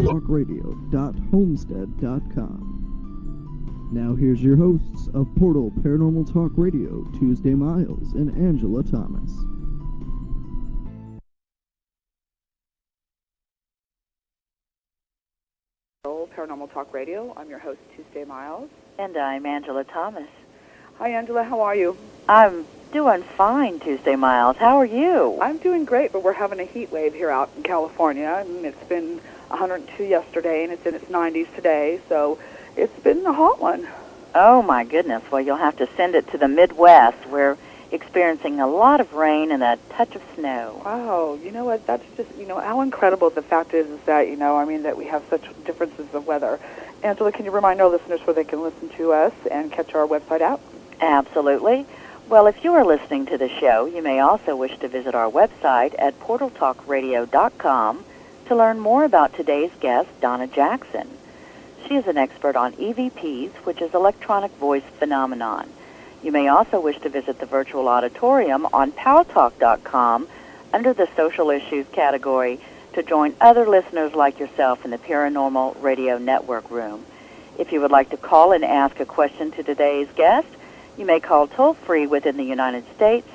portaltalkradio.homestead.com. Now here's your hosts of Portal Paranormal Talk Radio, Tuesday Miles and Angela Thomas. Paranormal Talk Radio. I'm your host, Tuesday Miles. And I'm Angela Thomas. Hi, Angela. How are you? I'm doing fine, Tuesday Miles. How are you? I'm doing great, but we're having a heat wave here out in California. And it's been 102 yesterday, and it's in its 90s today, so it's been a hot one. Oh, my goodness. Well, you'll have to send it to the Midwest. We're experiencing a lot of rain and a touch of snow. Wow. You know what? That's just, how incredible the fact is that, that we have such differences of weather. Angela, can you remind our listeners where they can listen to us and catch our website out? Absolutely. Well, if you are listening to the show, you may also wish to visit our website at portaltalkradio.com to learn more about today's guest, Donna Jackson. She is an expert on EVPs, which is electronic voice phenomenon. You may also wish to visit the virtual auditorium on paltalk.com under the social issues category to join other listeners like yourself in the Paranormal Radio Network room. If you would like to call and ask a question to today's guest, you may call toll-free within the United States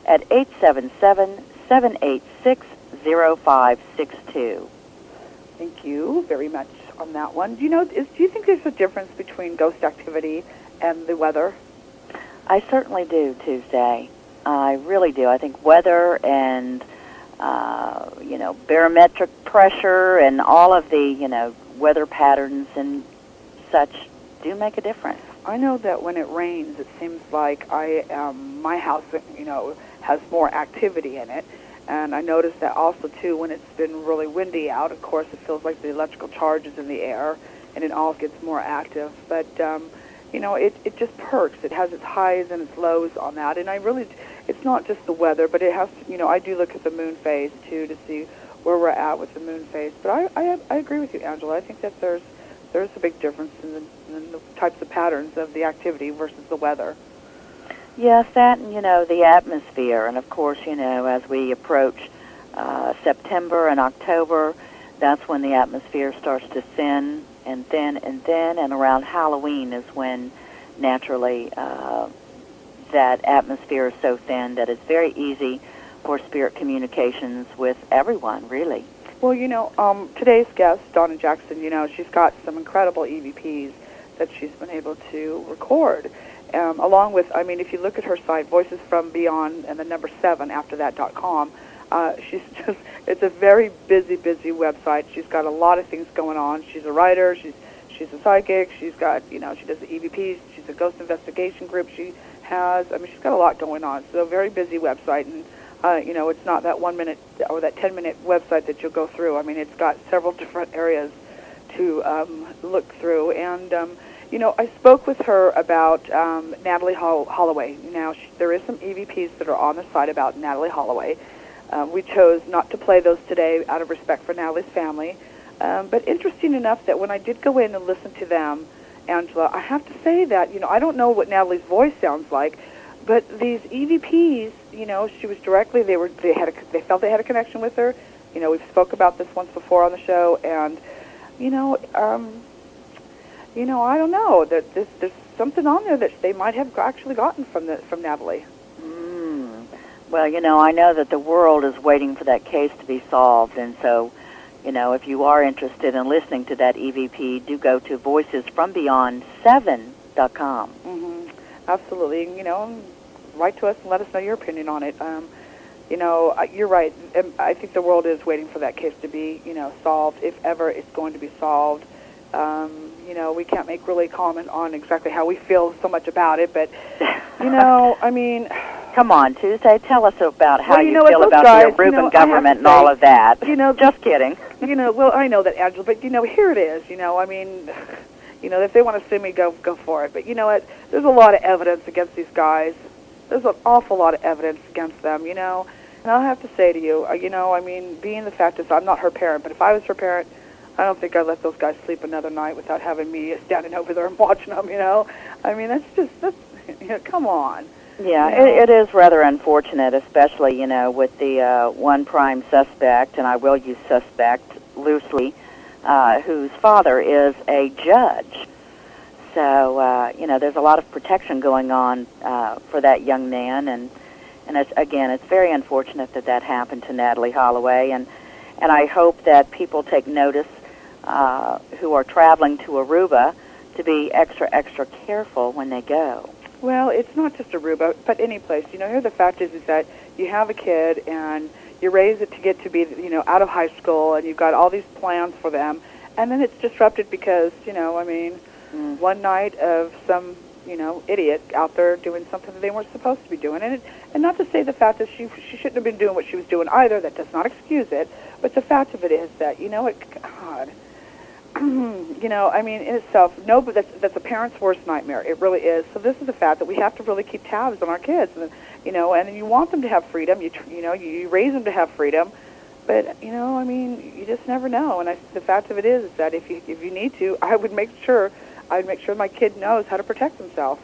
at 877-786-0562. Thank you very much on that one. Do you think there's a difference between ghost activity and the weather? I certainly do, Tuesday. I really do. I think weather and, barometric pressure and all of the, weather patterns and such do make a difference. I know that when it rains, it seems like my house, has more activity in it. And I noticed that also, too, when it's been really windy out, of course, it feels like the electrical charge is in the air, and it all gets more active. But, it just perks. It has its highs and its lows on that. And it's not just the weather, but it has to, I do look at the moon phase, too, to see where we're at with the moon phase. But I agree with you, Angela. I think that there's a big difference in the types of patterns of the activity versus the weather. Yes, that and, the atmosphere. And, of course, as we approach September and October, that's when the atmosphere starts to thin and thin and thin. And around Halloween is when, naturally, that atmosphere is so thin that it's very easy for spirit communications with everyone, really. Well, today's guest, Donna Jackson, she's got some incredible EVPs that she's been able to record. Along with, if you look at her site, Voices from Beyond, and the number 7 after that.com, it's a very busy website. She's got a lot of things going on. She's a writer, she's a psychic, she's got, she does the EVPs, she's a ghost investigation group she's got a lot going on. So a very busy website, and it's not that 1 minute or that 10-minute website that you'll go through. It's got several different areas to look through. And, I spoke with her about Natalie Holloway. Now, there is some EVPs that are on the site about Natalie Holloway. We chose not to play those today out of respect for Natalie's family. But interesting enough that when I did go in and listen to them, Angela, I have to say that, I don't know what Natalie's voice sounds like, but these EVPs, she was directly, they felt they had a connection with her. We've spoke about this once before on the show, and, I don't know, that there's something on there that they might have actually gotten from Natalie. Well, I know that the world is waiting for that case to be solved, and so, if you are interested in listening to that EVP, do go to voicesfrombeyond7.com. Mm-hmm. Absolutely. Write to us and let us know your opinion on it. You're right. I think the world is waiting for that case to be, solved, if ever it's going to be solved. We can't make really comment on exactly how we feel so much about it, but, Come on, Tuesday, tell us about how you feel about guys, the Reuben government and all of that. Just kidding. Well, I know that, Angela, but, here it is, if they want to sue me, go for it. But you know what? There's a lot of evidence against these guys. There's an awful lot of evidence against them, And I'll have to say to you, being the fact is I'm not her parent, but if I was her parent, I don't think I'd let those guys sleep another night without having me standing over there and watching them, that's come on. Yeah, it is rather unfortunate, especially, with the one prime suspect, and I will use suspect loosely, whose father is a judge. So, there's a lot of protection going on for that young man, and it's very unfortunate that happened to Natalee Holloway, and I hope that people take notice who are traveling to Aruba to be extra, extra careful when they go. Well, it's not just Aruba, but any place. Here the fact is that you have a kid and you raise it to get to be, out of high school, and you've got all these plans for them, and then it's disrupted because, one night of some, idiot out there doing something that they weren't supposed to be doing. And not to say the fact that she shouldn't have been doing what she was doing either. That does not excuse it. But the fact of it is that, God, in itself, no, but that's a parent's worst nightmare. It really is. So this is the fact that we have to really keep tabs on our kids, and and you want them to have freedom. You raise them to have freedom, but you just never know. And the fact of it is that if you need to, I'd make sure my kid knows how to protect himself.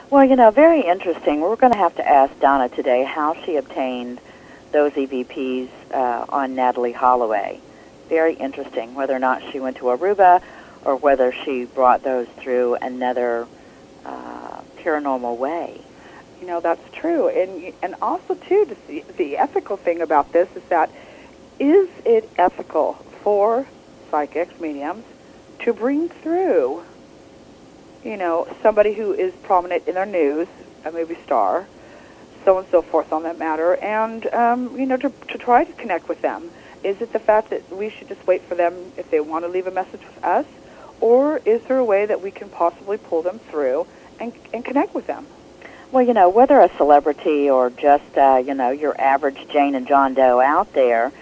Well, very interesting. We're going to have to ask Donna today how she obtained those EVPs on Natalee Holloway. Very interesting, whether or not she went to Aruba or whether she brought those through another paranormal way. That's true. And also, too, the ethical thing about this is that, is it ethical for psychics, mediums, to bring through, somebody who is prominent in their news, a movie star, so and so forth on that matter, and, to try to connect with them? Is it the fact that we should just wait for them if they want to leave a message with us, or is there a way that we can possibly pull them through and connect with them? Well, whether a celebrity or just, your average Jane and John Doe out there,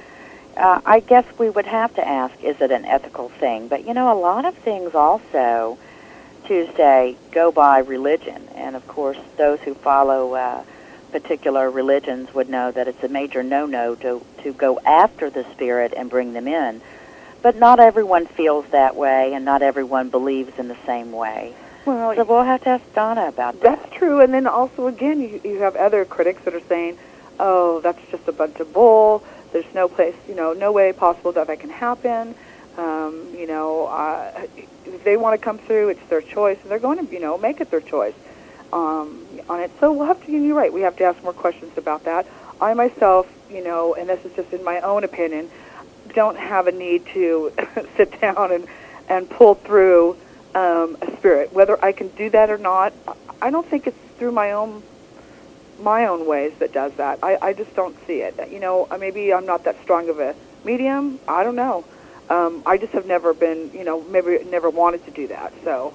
I guess we would have to ask, is it an ethical thing? But, a lot of things also, Tuesday, go by religion. And, of course, those who follow particular religions would know that it's a major no-no to go after the spirit and bring them in. But not everyone feels that way, and not everyone believes in the same way. Well, so we'll have to ask Donna about that. That's true. And then also, again, you have other critics that are saying, oh, that's just a bunch of bull. There's no place, no way possible that can happen. If they want to come through, it's their choice, and they're going to, make it their choice on it. So we'll have to, you're right, we have to ask more questions about that. I myself, and this is just in my own opinion, don't have a need to sit down and pull through a spirit. Whether I can do that or not, I don't think it's through my own ways that does that. I just don't see it. Maybe I'm not that strong of a medium. I don't know. I just have never been, maybe never wanted to do that. So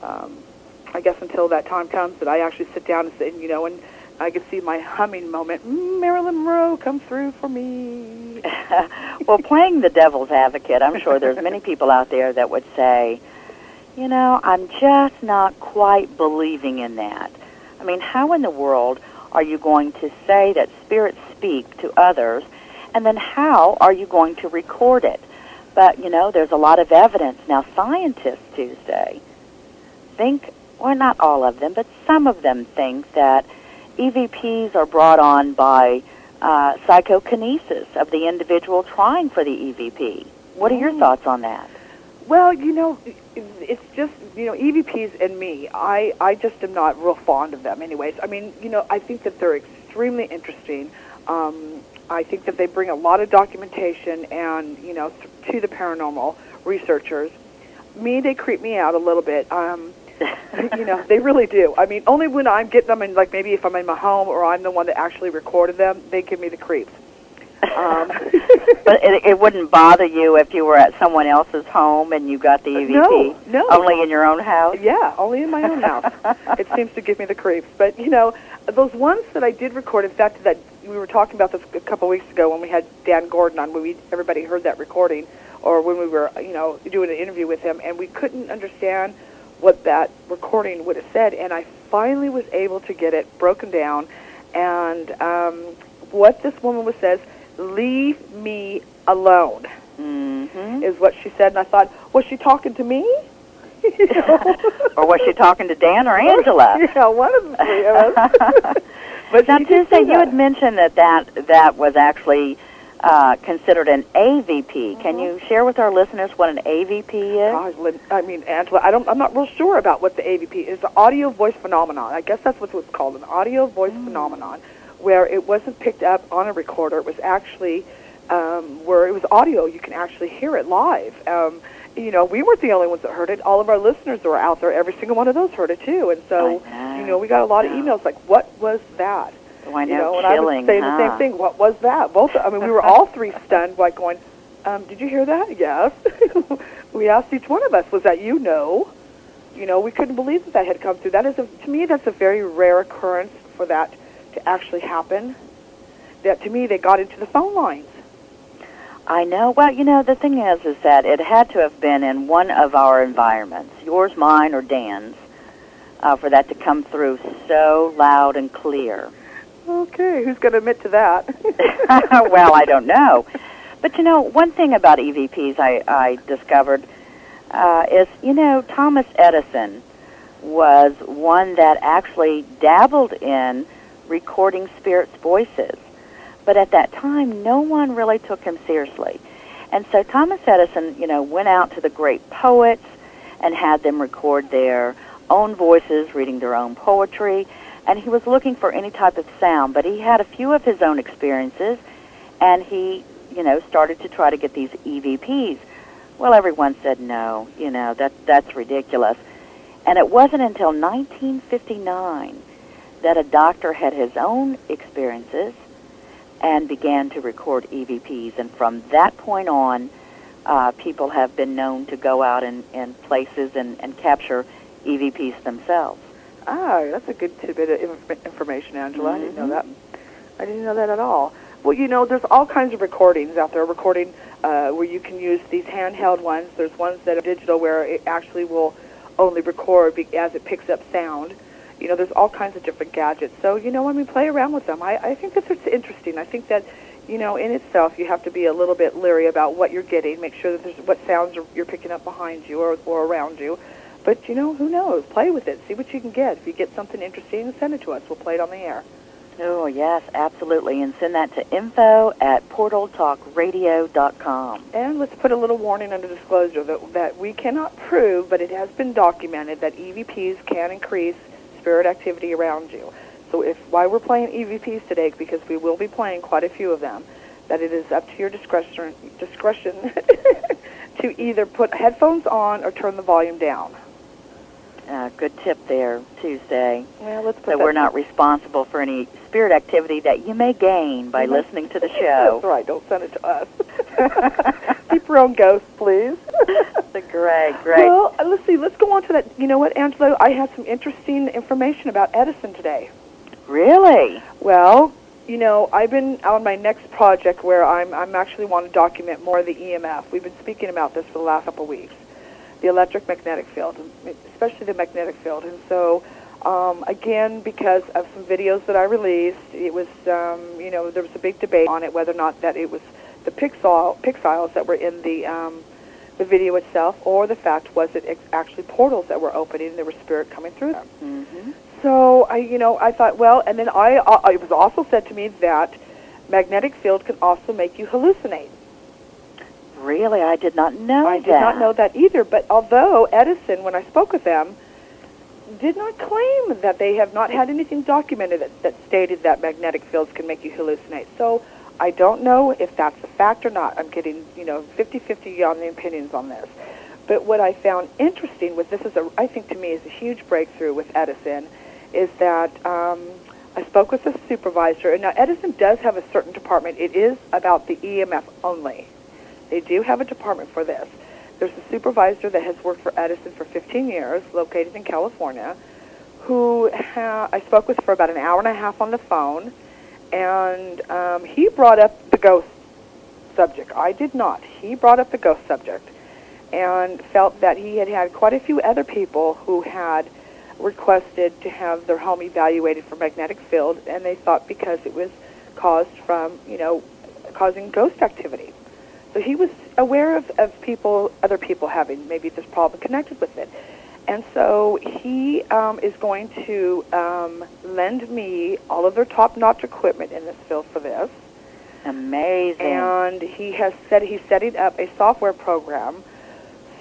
I guess until that time comes that I actually sit down and say, and I can see my humming moment, Marilyn Monroe, come through for me. Well, playing the devil's advocate, I'm sure there's many people out there that would say, I'm just not quite believing in that. I mean, how in the world are you going to say that spirits speak to others, and then how are you going to record it? But, there's a lot of evidence. Now, scientists, Tuesday, think, well, not all of them, but some of them think that EVPs are brought on by psychokinesis of the individual trying for the EVP. What are your thoughts on that? Well, it's just, EVPs and me, I just am not real fond of them anyways. I mean, I think that they're extremely interesting. I think that they bring a lot of documentation and, to the paranormal researchers. They creep me out a little bit. They really do. I mean, only when I'm getting them in, like maybe if I'm in my home or I'm the one that actually recorded them, they give me the creeps. But it wouldn't bother you if you were at someone else's home and you got the EVP? No. Only in your own house? Yeah, only in my own house. It seems to give me the creeps. But, those ones that I did record, in fact, that we were talking about this a couple weeks ago when we had Dan Gordon on, when everybody heard that recording, or when we were, doing an interview with him, and we couldn't understand what that recording would have said, and I finally was able to get it broken down, and what this woman says, leave me alone, is what she said, and I thought, was she talking to me? Or was she talking to Dan or Angela? Yeah, one of the three of us. But now, Tuesday, you had mentioned that was actually considered an AVP. Can you share with our listeners what an AVP is? Gosh, I mean, Angela, I'm not real sure about what the AVP is. The audio voice phenomenon. I guess that's what it's called, an audio voice phenomenon, where it wasn't picked up on a recorder. It was actually where it was audio. You can actually hear it live. You know, we weren't the only ones that heard it. All of our listeners that were out there, every single one of those heard it too. And so, you know, we got a lot of emails like, "What was that?" Oh, I know, you know, and chilling, I was saying the same thing. What was that? Both. I mean, we were all three stunned, like going, "Did you hear that?" Yes. We asked each one of us, "Was that you?" No. You know, we couldn't believe that had come through. That is, to me, that's a very rare occurrence for that to actually happen. That to me, they got into the phone lines. I know. Well, you know, the thing is that it had to have been in one of our environments, yours, mine, or Dan's, for that to come through so loud and clear. Okay, who's going to admit to that? Well, I don't know. But, you know, one thing about EVPs I discovered is, you know, Thomas Edison was one that actually dabbled in recording spirits' voices. But at that time, no one really took him seriously. And so Thomas Edison, you know, went out to the great poets and had them record their own voices, reading their own poetry, and he was looking for any type of sound. But he had a few of his own experiences, and he, you know, started to try to get these EVPs. Well, everyone said no, you know, that's ridiculous. And it wasn't until 1959 that a doctor had his own experiences and began to record EVPs. And from that point on, people have been known to go out in places and capture EVPs themselves. Ah, that's a good tidbit of information, Angela. I didn't know that. I didn't know that at all. Well, you know, there's all kinds of recordings out there, where you can use these handheld ones. There's ones that are digital where it actually will only record as it picks up sound. You know, there's all kinds of different gadgets. So, you know, when we play around with them, I think that's interesting. I think that, you know, in itself, you have to be a little bit leery about what you're getting. Make sure that there's what sounds you're picking up behind you or around you. But, you know, who knows? Play with it. See what you can get. If you get something interesting, send it to us. We'll play it on the air. Oh, yes, absolutely. And send that to info@portaltalkradio.com. And let's put a little warning under disclosure that we cannot prove, but it has been documented that EVPs can increase spirit activity around you. So why we're playing EVPs today, because we will be playing quite a few of them, that it is up to your discretion to either put headphones on or turn the volume down. Good tip there, Tuesday. Well, let's put so we're not responsible for any spirit activity that you may gain by listening to the show. That's right. Don't send it to us. Keep your own ghosts, please. Great. Well, let's see. Let's go on to that. You know what, Angela? I have some interesting information about Edison today. Really? Well, you know, I've been on my next project where I'm actually want to document more of the EMF. We've been speaking about this for the last couple of weeks. The electromagnetic field, especially the magnetic field. And so, again, because of some videos that I released, it was, you know, there was a big debate on it, whether or not that it was the pixels that were in the video itself, or the fact was it actually portals that were opening and there was spirit coming through them. Mm-hmm. So, I thought, well, and then it was also said to me that magnetic field can also make you hallucinate. Really? I did not know that. I did not know that either. But although Edison, when I spoke with them, did not claim that they have not had anything documented that stated that magnetic fields can make you hallucinate. So I don't know if that's a fact or not. I'm getting, 50-50 on the opinions on this. But what I found interesting was I think to me is a huge breakthrough with Edison, is that I spoke with the supervisor. And now Edison does have a certain department. It is about the EMF only. They do have a department for this. There's a supervisor that has worked for Edison for 15 years, located in California, who I spoke with for about an hour and a half on the phone, and he brought up the ghost subject. I did not. He brought up the ghost subject and felt that he had quite a few other people who had requested to have their home evaluated for magnetic field, and they thought because it was caused from, causing ghost activity. So he was aware of other people having maybe this problem connected with it. And so he is going to lend me all of their top-notch equipment in this field for this. Amazing. And he's setting up a software program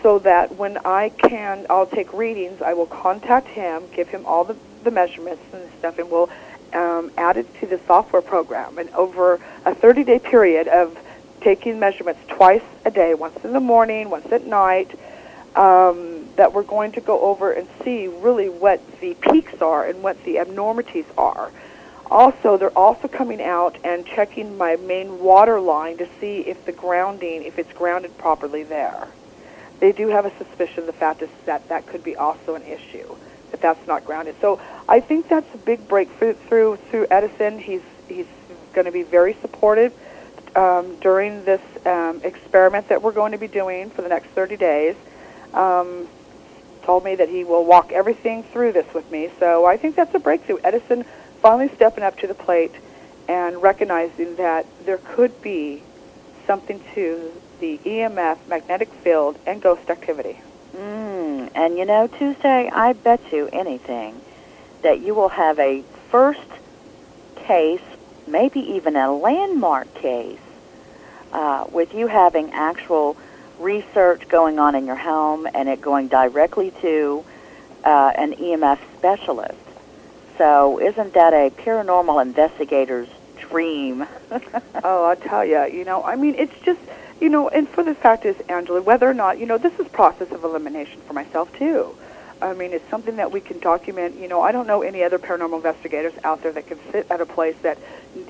so that when I'll take readings, I will contact him, give him all the measurements and stuff, and we'll add it to the software program. And over a 30-day period of taking measurements twice a day, once in the morning, once at night, that we're going to go over and see really what the peaks are and what the abnormities are. Also, they're also coming out and checking my main water line to see if if it's grounded properly there. They do have a suspicion of the fact that could be also an issue, that that's not grounded. So I think that's a big breakthrough through Edison. He's going to be very supportive during this experiment that we're going to be doing for the next 30 days. Told me that he will walk everything through this with me. So I think that's a breakthrough. Edison finally stepping up to the plate and recognizing that there could be something to the EMF, magnetic field, and ghost activity. And you know, Tuesday, I bet you anything that you will have a first case, maybe even a landmark case, with you having actual research going on in your home and it going directly to an EMF specialist. So isn't that a paranormal investigator's dream? Oh, I'll tell you, I mean, it's just, and for the fact is, Angela, whether or not, this is process of elimination for myself, too. I mean, it's something that we can document. I don't know any other paranormal investigators out there that can sit at a place that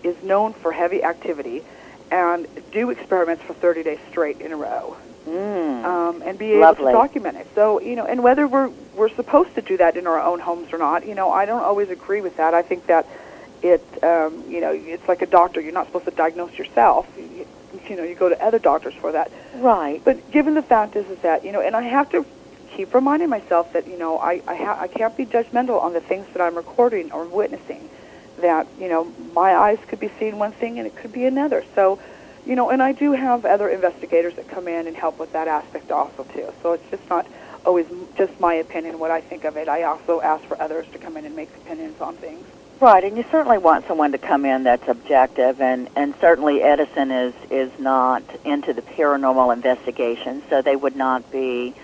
is known for heavy activity and do experiments for 30 days straight in a row. And be able to document it. So, and whether we're supposed to do that in our own homes or not, I don't always agree with that. I think that it's like a doctor. You're not supposed to diagnose yourself. You go to other doctors for that. Right. But given the fact is that, and I have to keep reminding myself that, I can't be judgmental on the things that I'm recording or witnessing. That, my eyes could be seeing one thing and it could be another. So, and I do have other investigators that come in and help with that aspect also, too. So it's just not always just my opinion, what I think of it. I also ask for others to come in and make opinions on things. Right, and you certainly want someone to come in that's objective, and certainly Edison is not into the paranormal investigation, so they would not be,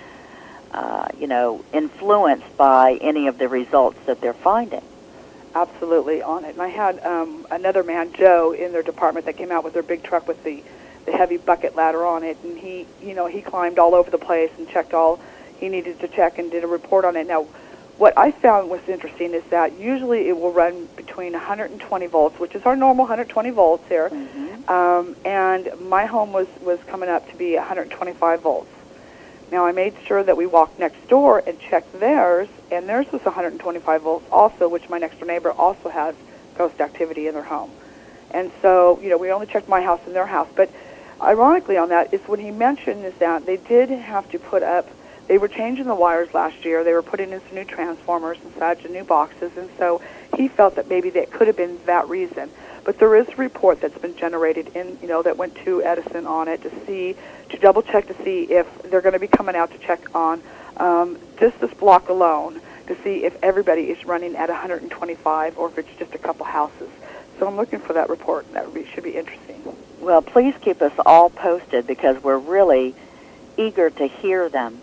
influenced by any of the results that they're finding. Absolutely on it. And I had another man, Joe, in their department that came out with their big truck with the heavy bucket ladder on it, and he climbed all over the place and checked all he needed to check and did a report on it. Now, what I found was interesting is that usually it will run between 120 volts, which is our normal 120 volts here, and my home was coming up to be 125 volts. Now, I made sure that we walked next door and checked theirs, and theirs was 125 volts also, which my next door neighbor also has ghost activity in their home. And so, we only checked my house and their house. But ironically on that is when he mentioned is that they did have to put up, they were changing the wires last year. They were putting in some new transformers and such and new boxes, and so he felt that maybe that could have been that reason. But there is a report that's been generated in, that went to Edison on it to double check to see if they're going to be coming out to check on just this block alone to see if everybody is running at 125 or if it's just a couple houses. So I'm looking for that report. That should be interesting. Well, please keep us all posted because we're really eager to hear them.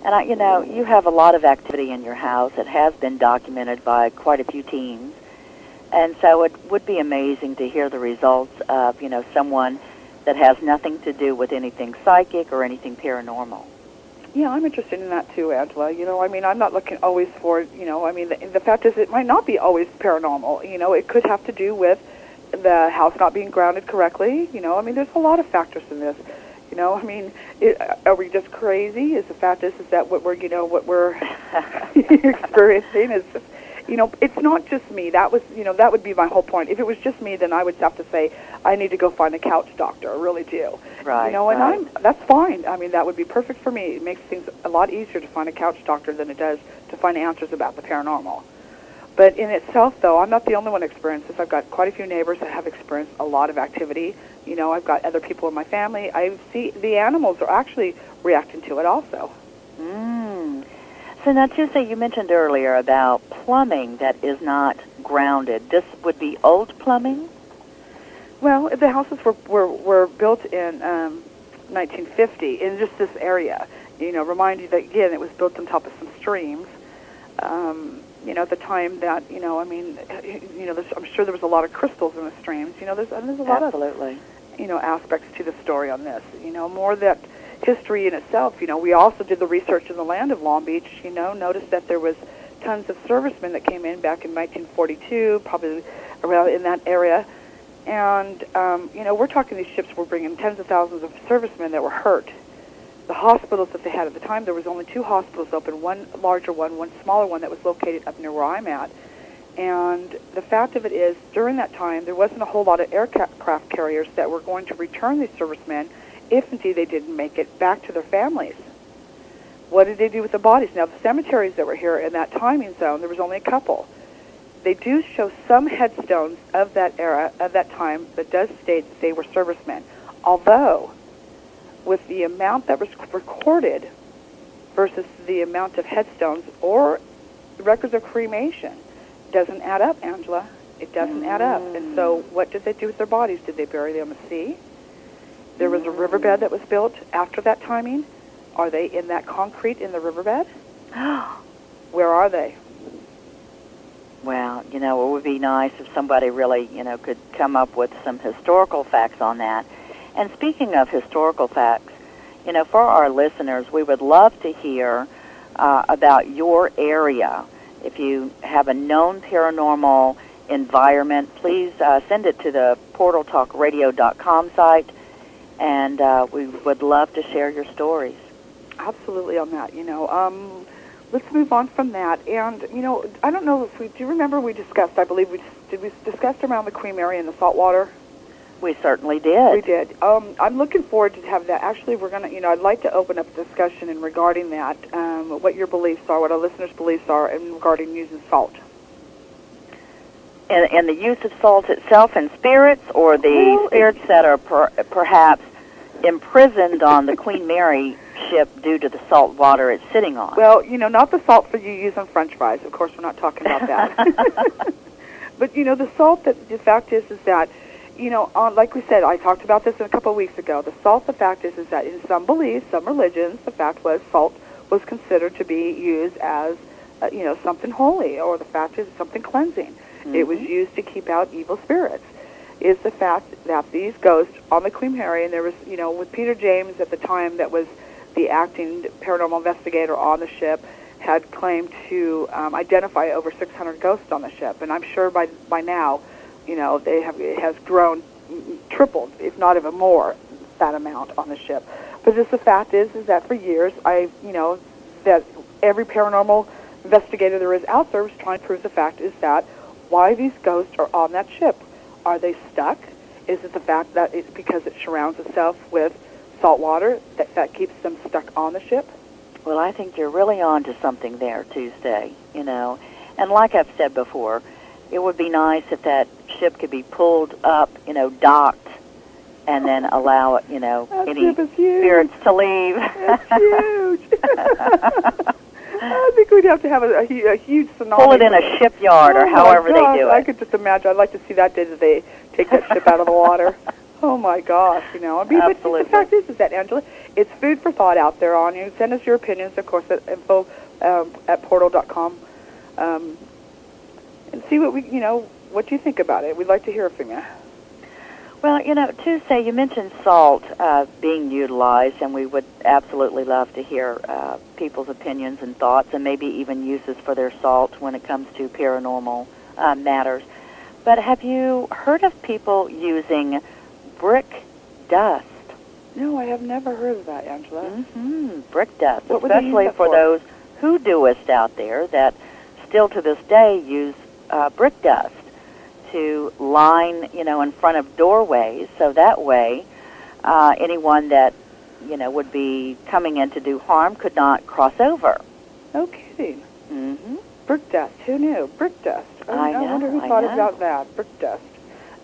And, you have a lot of activity in your house. It has been documented by quite a few teams. And so it would be amazing to hear the results of, someone that has nothing to do with anything psychic or anything paranormal. Yeah, I'm interested in that too, Angela. I'm not looking always for, the fact is it might not be always paranormal. It could have to do with the house not being grounded correctly. There's a lot of factors in this. Are we just crazy? The fact is that what we're experiencing is just, it's not just me. That would be my whole point. If it was just me, then I would have to say, I need to go find a couch doctor. I really do. Right. And that's fine. That would be perfect for me. It makes things a lot easier to find a couch doctor than it does to find answers about the paranormal. But in itself, though, I'm not the only one experiencing this. I've got quite a few neighbors that have experienced a lot of activity. I've got other people in my family. I see the animals are actually reacting to it also. So now, Tuesday, you mentioned earlier about plumbing that is not grounded. This would be old plumbing? Well, the houses were built in 1950 in just this area. You know, remind you that, again, it was built on top of some streams. You know, at the time that, you know, I mean, you know, I'm sure there was a lot of crystals in the streams. You know, there's a lot Absolutely. of, you know, aspects to the story on this. You know, more that history in itself. You know, we also did the research in the land of Long Beach. You know, noticed that there was tons of servicemen that came in back in 1942, probably around in that area. And, you know, we're talking these ships were bringing tens of thousands of servicemen that were hurt. The hospitals that they had at the time, there was only 2 hospitals open, one larger one smaller one that was located up near where I'm at. And the fact of it is, during that time, there wasn't a whole lot of aircraft carriers that were going to return these servicemen if indeed they didn't make it back to their families. What did they do with the bodies? Now, the cemeteries that were here in that timing zone, there was only a couple. They do show some headstones of that era, of that time, that does state that they were servicemen. Although, with the amount that was recorded versus the amount of headstones or records of cremation, doesn't add up, Angela. It doesn't add up. And so what did they do with their bodies? Did they bury them at sea? There was a riverbed that was built after that timing. Are they in that concrete in the riverbed? Where are they? Well, you know, it would be nice if somebody really, you know, could come up with some historical facts on that. And speaking of historical facts, you know, for our listeners, we would love to hear about your area. If you have a known paranormal environment, please send it to the portaltalkradio.com site, and we would love to share your stories. Absolutely on that. You know, let's move on from that. And, you know, I don't know if do you remember we discussed, I believe we discussed around the Queen Mary and the salt water? We certainly did. We did. I'm looking forward to have that. Actually, we're going to, you know, I'd like to open up a discussion in regarding that, what your beliefs are, what our listeners' beliefs are in regarding using salt. And the use of salt itself in spirits, or the spirits that are perhaps imprisoned on the Queen Mary ship due to the salt water it's sitting on? Well, you know, not the salt for you use on French fries. Of course, we're not talking about that. But, you know, the salt, that the fact is that, you know, like we said, I talked about this a couple of weeks ago. The salt, the fact is that in some beliefs, some religions, the fact was salt was considered to be used as, you know, something holy, or the fact is something cleansing. Mm-hmm. It was used to keep out evil spirits. Is the fact that these ghosts on the Queen Mary, and there was, you know, with Peter James at the time that was the acting paranormal investigator on the ship, had claimed to identify over 600 ghosts on the ship. And I'm sure by now, you know, it has grown, tripled, if not even more, that amount on the ship. But just the fact is that for years, you know, that every paranormal investigator there is out there is trying to prove the fact is that why these ghosts are on that ship. Are they stuck? Is it the fact that it's because it surrounds itself with salt water that keeps them stuck on the ship? Well, I think you're really on to something there, Tuesday, you know. And like I've said before, it would be nice if that ship could be pulled up, you know, docked, and then allow it, you know, any spirits to leave. That's huge. I think we'd have to have a huge tsunami. Pull it in a shipyard, or however they do it. I could just imagine. I'd like to see that day that they take that ship out of the water. Oh, my gosh, you know. I mean, absolutely. But the fact is that, Angela, it's food for thought out there on you. Send us your opinions, of course, at info at portal.com. And see what you think about it. We'd like to hear from you. Well, you know, Tuesday, you mentioned salt being utilized, and we would absolutely love to hear people's opinions and thoughts, and maybe even uses for their salt when it comes to paranormal matters. But have you heard of people using brick dust? No, I have never heard of that, Angela. Mm-hmm. Brick dust, what especially for those hoodooists out there that still to this day use brick dust to line, you know, in front of doorways, so that way anyone that, you know, would be coming in to do harm could not cross over. No kidding. Mm-hmm. Brick dust. Who knew? Brick dust. I wonder who thought about that. Brick dust.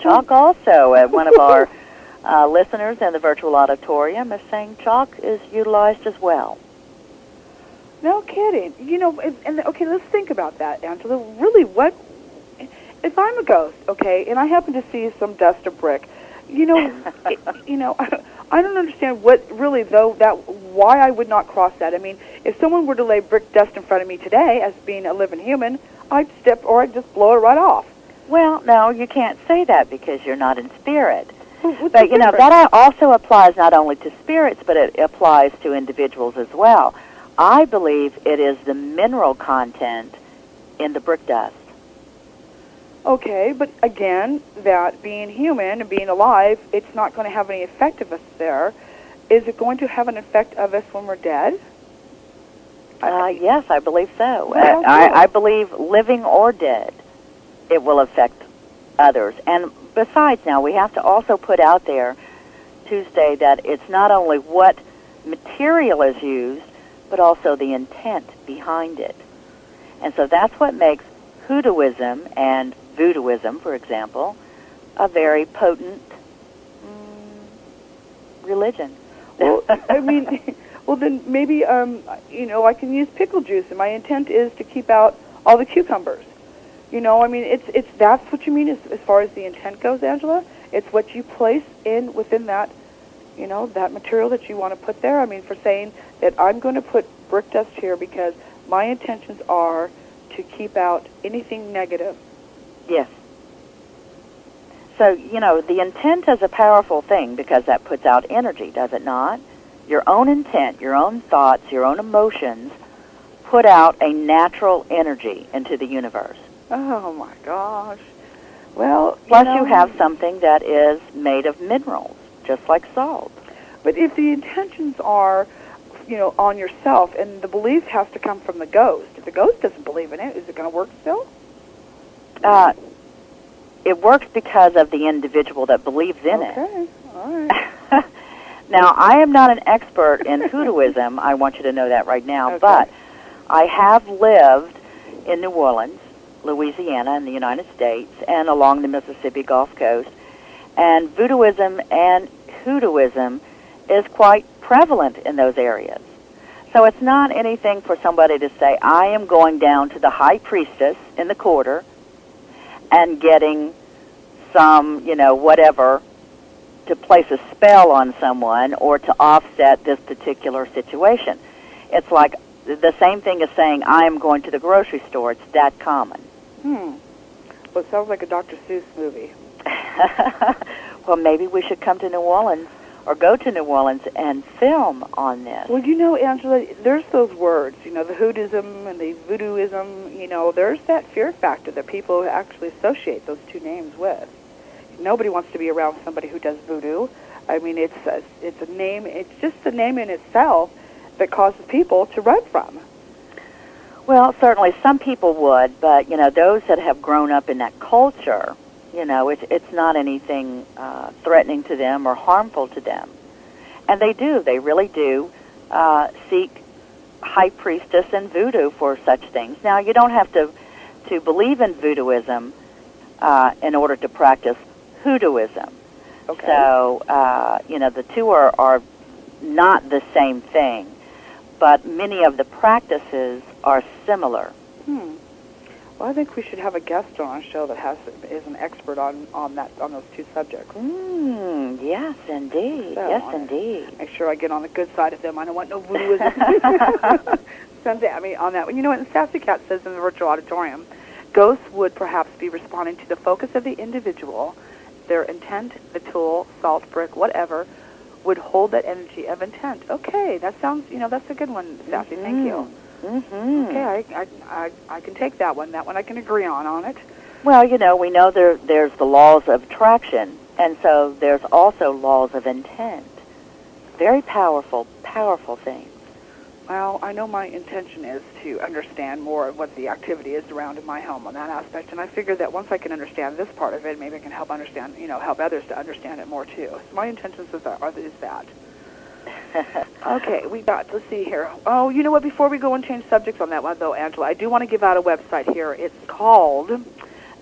Chalk also, one of our listeners in the virtual auditorium, is saying chalk is utilized as well. No kidding. You know, okay, let's think about that, Angela. Really, if I'm a ghost, okay, and I happen to see some dust or brick, you know, I don't understand what really though why I would not cross that. I mean, if someone were to lay brick dust in front of me today as being a living human, I'd step or I'd just blow it right off. Well, no, you can't say that because you're not in spirit. What's But, the you know, difference? that also applies not only to spirits, but it applies to individuals as well. I believe it is the mineral content in the brick dust. Okay, but again, that being human and being alive, it's not going to have any effect of us there. Is it going to have an effect of us when we're dead? Yes, I believe so. Well, good. I believe living or dead, it will affect others. And besides now, we have to also put out there, Tuesday, that it's not only what material is used, but also the intent behind it. And so that's what makes hoodooism and voodooism, for example, a very potent religion. Well, I mean, well then maybe I can use pickle juice, and my intent is to keep out all the cucumbers. I mean, it's that's what you mean as far as the intent goes, Angela. It's what you place within that, that material that you want to put there. I mean, for saying that I'm going to put brick dust here because my intentions are to keep out anything negative. Yes. So, the intent is a powerful thing because that puts out energy, does it not? Your own intent, your own thoughts, your own emotions put out a natural energy into the universe. Oh, my gosh. Well, Plus you have something that is made of minerals, just like salt. But if the intentions are, on yourself, and the belief has to come from the ghost, if the ghost doesn't believe in it, is it going to work still? It works because of the individual that believes in it. Okay, all right. Now, I am not an expert in hoodooism. I want you to know that right now. Okay. But I have lived in New Orleans, Louisiana, in the United States, and along the Mississippi Gulf Coast. And voodooism and hoodooism is quite prevalent in those areas. So it's not anything for somebody to say, I am going down to the high priestess in the quarter and getting some, whatever, to place a spell on someone or to offset this particular situation. It's like the same thing as saying, I am going to the grocery store. It's that common. Well, it sounds like a Dr. Seuss movie. Well, maybe we should come to New Orleans or go to New Orleans and film on this. Well, Angela, there's those words, the hoodooism and the voodooism, there's that fear factor that people actually associate those two names with. Nobody wants to be around somebody who does voodoo. I mean, it's a name, it's just the name in itself that causes people to run from. Well, certainly some people would, but, those that have grown up in that culture, it's not anything threatening to them or harmful to them. And they really do seek high priestess and voodoo for such things. Now, you don't have to believe in voodooism in order to practice hoodooism. Okay. So, the two are not the same thing, but many of the practices are similar. Well, I think we should have a guest on our show that is an expert on those two subjects. Yes, indeed. So, yes, indeed. Make sure I get on the good side of them. I don't want no voodooism. Someday, on that. You know what Sassy Cat says in the virtual auditorium? Ghosts would perhaps be responding to the focus of the individual. Their intent, the tool, salt, brick, whatever, would hold that energy of intent. Okay, that sounds, that's a good one, Sassy. Thank you. Okay, I can take that one. That one I can agree on it. Well, we know there's the laws of attraction, and so there's also laws of intent. Very powerful, powerful things. Well, I know my intention is to understand more of what the activity is around in my home on that aspect, and I figure that once I can understand this part of it, maybe I can help help others to understand it more too. So my intentions is that. Okay, let's see here. Oh, you know what, before we go and change subjects on that one, though, Angela, I do want to give out a website here. It's called,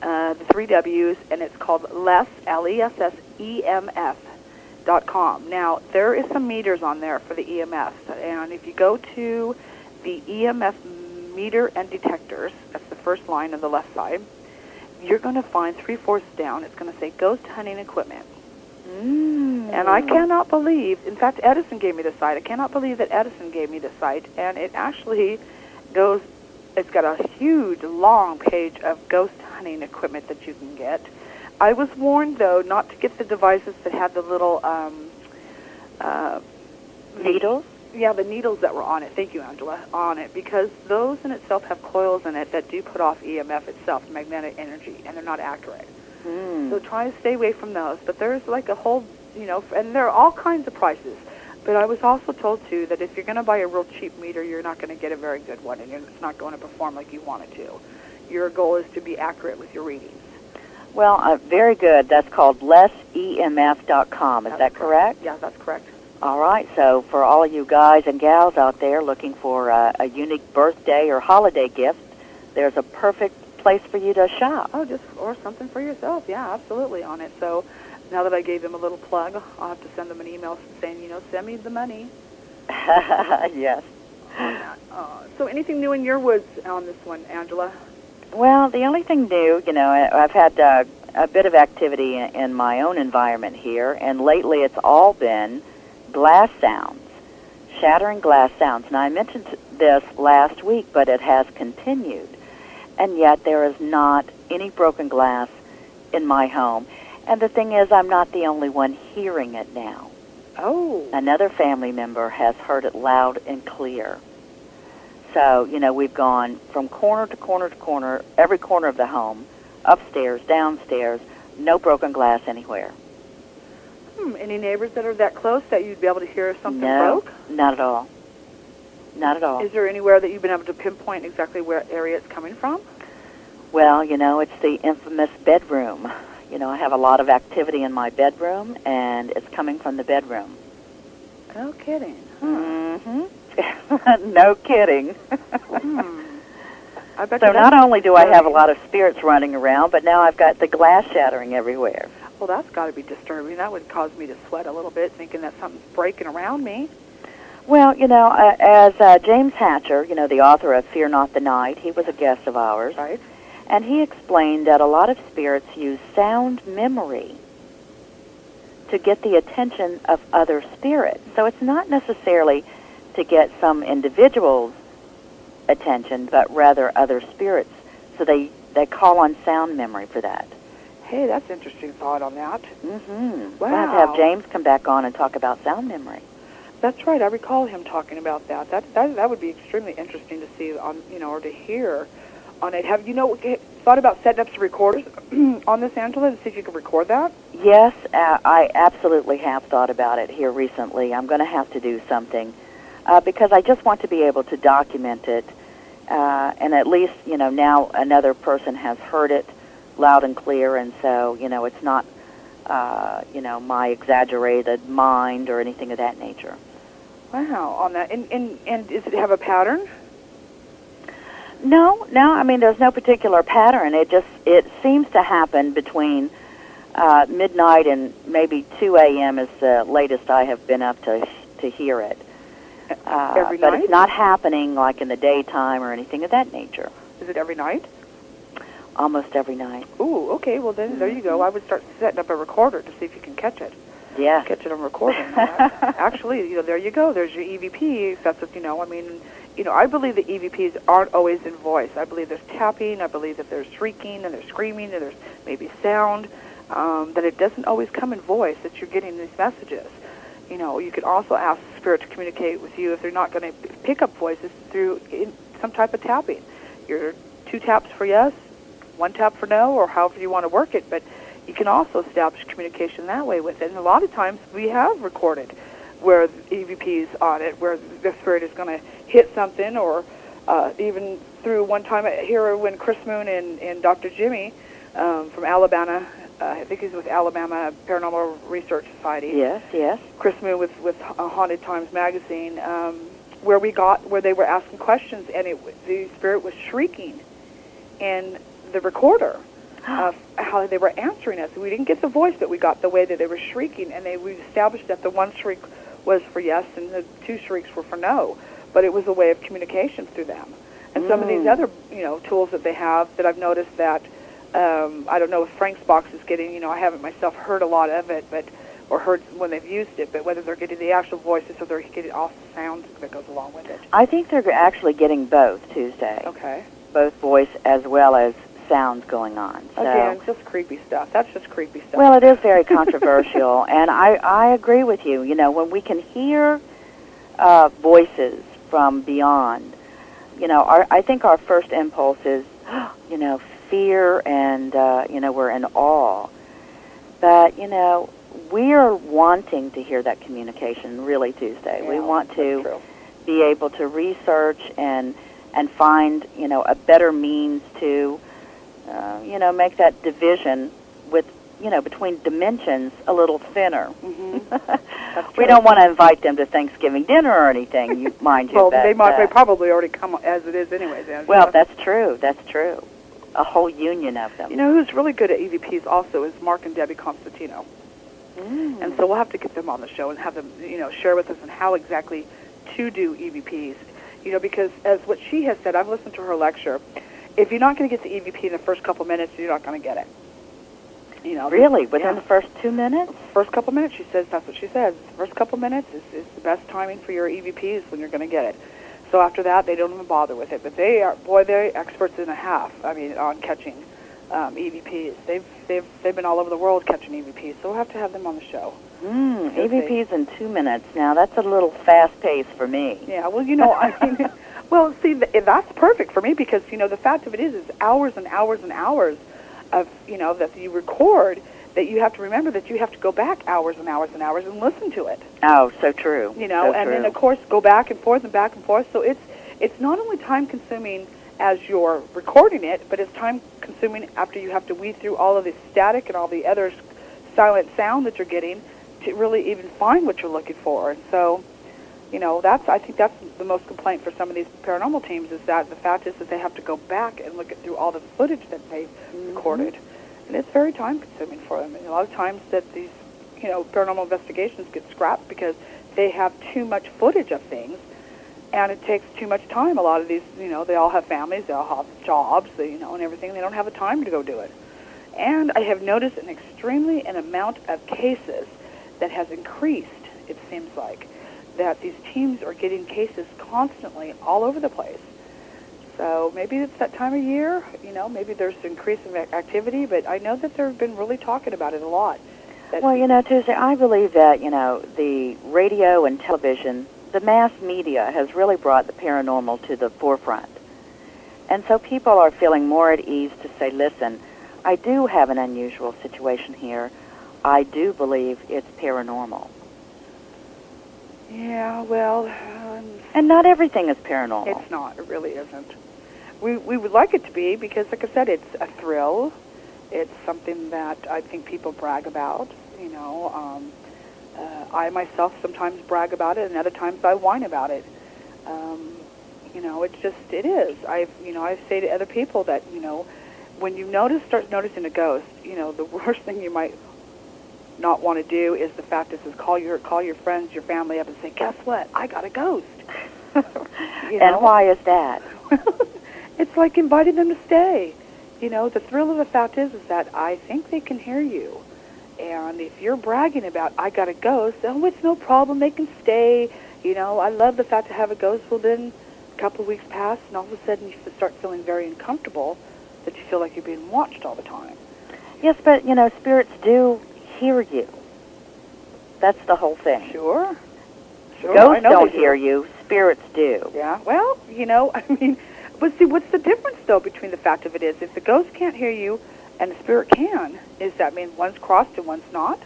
the 3 W's, and it's called LESSEMF.com. Now, there is some meters on there for the EMFs, and if you go to the EMF meter and detectors, that's the first line on the left side, you're going to find 3/4 down, it's going to say ghost hunting equipment. And I cannot believe, in fact, Edison gave me the site. I cannot believe that Edison gave me the site. And it actually goes, it's got a huge, long page of ghost hunting equipment that you can get. I was warned, though, not to get the devices that had the little needles? Yeah, the needles that were on it. Thank you, Angela. On it, because those in itself have coils in it that do put off EMF itself, magnetic energy, and they're not accurate. So try to stay away from those. But there's like a whole, and there are all kinds of prices. But I was also told, too, that if you're going to buy a real cheap meter, you're not going to get a very good one, and it's not going to perform like you want it to. Your goal is to be accurate with your readings. Well, very good. That's called lessemf.com. Is that correct? Yeah, that's correct. All right. So for all of you guys and gals out there looking for a unique birthday or holiday gift, there's a perfect place for you to shop. Oh, or something for yourself. Yeah, absolutely on it. So now that I gave them a little plug, I'll have to send them an email saying, send me the money. Yes. So anything new in your woods on this one, Angela? Well, the only thing new, I've had a bit of activity in my own environment here, and lately it's all been glass sounds, shattering glass sounds. Now, I mentioned this last week, but it has continued, and yet there is not any broken glass in my home. And the thing is, I'm not the only one hearing it now. Oh. Another family member has heard it loud and clear. So, we've gone from corner to corner to corner, every corner of the home, upstairs, downstairs, no broken glass anywhere. Any neighbors that are that close that you'd be able to hear if something No, broke? not at all. Not at all. Is there anywhere that you've been able to pinpoint exactly where area it's coming from? Well, it's the infamous bedroom. I have a lot of activity in my bedroom, and it's coming from the bedroom. No kidding. Mm-hmm. No kidding. I bet so not only do I have a lot of spirits running around, but now I've got the glass shattering everywhere. Well, that's got to be disturbing. That would cause me to sweat a little bit, thinking that something's breaking around me. Well, as James Hatcher, the author of Fear Not the Night, he was a guest of ours. Right. And he explained that a lot of spirits use sound memory to get the attention of other spirits. So it's not necessarily to get some individual's attention, but rather other spirits. So they call on sound memory for that. Hey, that's an interesting thought on that. Mm-hmm. Wow. We'll have to have James come back on and talk about sound memory. That's right. I recall him talking about that. That would be extremely interesting to see on, or to hear on it. Have you thought about setting up some recorders on this, Angela, to see if you can record that? Yes, I absolutely have thought about it here recently. I'm going to have to do something because I just want to be able to document it, and at least now another person has heard it loud and clear, and so it's not my exaggerated mind or anything of that nature. Wow, on that, and does it have a pattern? No. I mean, there's no particular pattern. It seems to happen between midnight and maybe 2 a.m. is the latest I have been up to hear it. Every but night? It's not happening like in the daytime or anything of that nature. Is it every night? Almost every night. Ooh, okay. Well, then there you go. I would start setting up a recorder to see if you can catch it. Yeah. Catch it on recording. Actually, there you go. There's your EVP. That's what I mean. I believe that EVPs aren't always in voice. I believe there's tapping. I believe that there's shrieking and there's screaming and there's maybe sound. That it doesn't always come in voice that you're getting these messages. You could also ask Spirit to communicate with you if they're not going to pick up voices through some type of tapping. Your 2 taps for yes, 1 tap for no, or however you want to work it. But you can also establish communication that way with it. And a lot of times we have recorded where EVP's on it, where the Spirit is going to hit something, or even through one time here when Chris Moon and Dr. Jimmy from Alabama, I think he's with Alabama Paranormal Research Society. Yes. Chris Moon with Haunted Times magazine, where they were asking questions, and the Spirit was shrieking in the recorder of how they were answering us. We didn't get the voice, but we got the way that they were shrieking, and we established that the 1 shriek was for yes and the 2 shrieks were for no, but it was a way of communication through them. And some of these other tools that they have that I've noticed that I don't know if Frank's box is getting, I haven't myself heard a lot of it, but or heard when they've used it, but whether they're getting the actual voices or they're getting all the sound that goes along with it. I think they're actually getting both Tuesday. Okay. Both voice as well as sounds going on. So, again, just creepy stuff. That's just creepy stuff. Well, it is very controversial, and I agree with you. You know, when we can hear voices from beyond, you know, I think our first impulse is, you know, fear and, you know, we're in awe. But, you know, we are wanting to hear that communication really Tuesday. Yeah, we want to true. be able to research and find, you know, a better means to, you know, make that division with, you know, between dimensions a little thinner. Mm-hmm. We don't want to invite them to Thanksgiving dinner or anything, you, mind you. Well, but, they probably already come as it is anyways. Angela. Well, that's true. That's true. A whole union of them. You know who's really good at EVPs also is Mark and Debbie Constantino. Mm. And so we'll have to get them on the show and have them, you know, share with us on how exactly to do EVPs. You know, because as what she has said, I've listened to her lecture. If you're not going to get the EVP in the first couple minutes, you're not going to get it. You know, really? Within the first 2 minutes? First couple minutes, she says. That's what she says. The first couple minutes is the best timing for your EVPs when you're going to get it. So after that, they don't even bother with it. But they're experts and a half. I mean, on catching EVPs. They've been all over the world catching EVPs. So we'll have to have them on the show. EVPs in 2 minutes. Now that's a little fast paced for me. Yeah. Well, you know, I mean, well, see, that's perfect for me because you know the fact of it is hours and hours and hours of you know that you record. That you have to remember that you have to go back hours and hours and hours and listen to it. Oh, so true. You know, so and true. then of course go back and forth and back and forth. So it's not only time consuming as you're recording it, but it's time consuming after you have to weed through all of the static and all the other silent sound that you're getting to really even find what you're looking for. And so, you know, I think that's the most complaint for some of these paranormal teams is that the fact is that they have to go back and look through all the footage that they've recorded. And it's very time-consuming for them. And a lot of times that these, you know, paranormal investigations get scrapped because they have too much footage of things, and it takes too much time. A lot of these, you know, they all have families, they all have jobs, you know, and everything. They don't have the time to go do it. And I have noticed an amount of cases that has increased, it seems like, that these teams are getting cases constantly all over the place. So maybe it's that time of year, you know, maybe there's increase in activity, but I know that they've been really talking about it a lot. Well, you know, Tuesday, I believe that, you know, the radio and television, the mass media has really brought the paranormal to the forefront. And so people are feeling more at ease to say, listen, I do have an unusual situation here. I do believe it's paranormal. Yeah, well... and not everything is paranormal. It's not. It really isn't. We would like it to be because, like I said, it's a thrill. It's something that I think people brag about. You know, I myself sometimes brag about it, and other times I whine about it. You know, it is. I say to other people that, you know, when you start noticing a ghost, you know, the worst thing you might not want to do is the fact is call your friends, your family up and say, guess what? I got a ghost. You know? And why is that? It's like inviting them to stay. You know, the thrill of the fact is that I think they can hear you. And if you're bragging about, I got a ghost, oh, it's no problem, they can stay. You know, I love the fact to have a ghost. Well, then a couple of weeks pass, and all of a sudden you start feeling very uncomfortable, that you feel like you're being watched all the time. Yes, but, you know, spirits do hear you. That's the whole thing. Sure. Ghosts don't hear you. Spirits do. Yeah. Well, you know, I mean, but see, what's the difference, though, between the fact of it is, if the ghost can't hear you and the spirit can, does that mean one's crossed and one's not?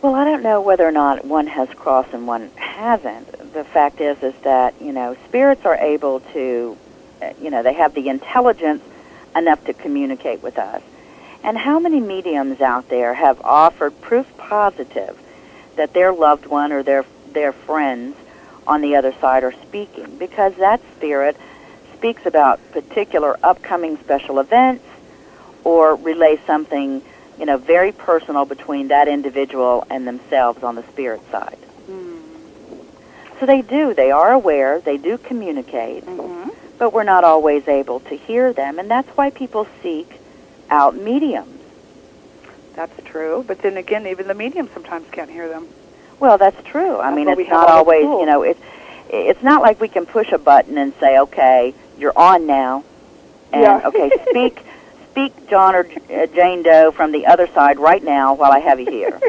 Well, I don't know whether or not one has crossed and one hasn't. The fact is that, you know, spirits are able to, you know, they have the intelligence enough to communicate with us. And how many mediums out there have offered proof positive that their loved one or their friends on the other side are speaking? Because that spirit speaks about particular upcoming special events or relays something, you know, very personal between that individual and themselves on the spirit side. So they are aware, they do communicate, but we're not always able to hear them, and that's why people seek out mediums. That's true. But then again, even the medium sometimes can't hear them. Well, that's true. I mean, why we it's have not all those always, tools. you know, it's not like we can push a button and say, okay, you're on now. And, Yeah. okay, speak John or Jane Doe from the other side right now while I have you here.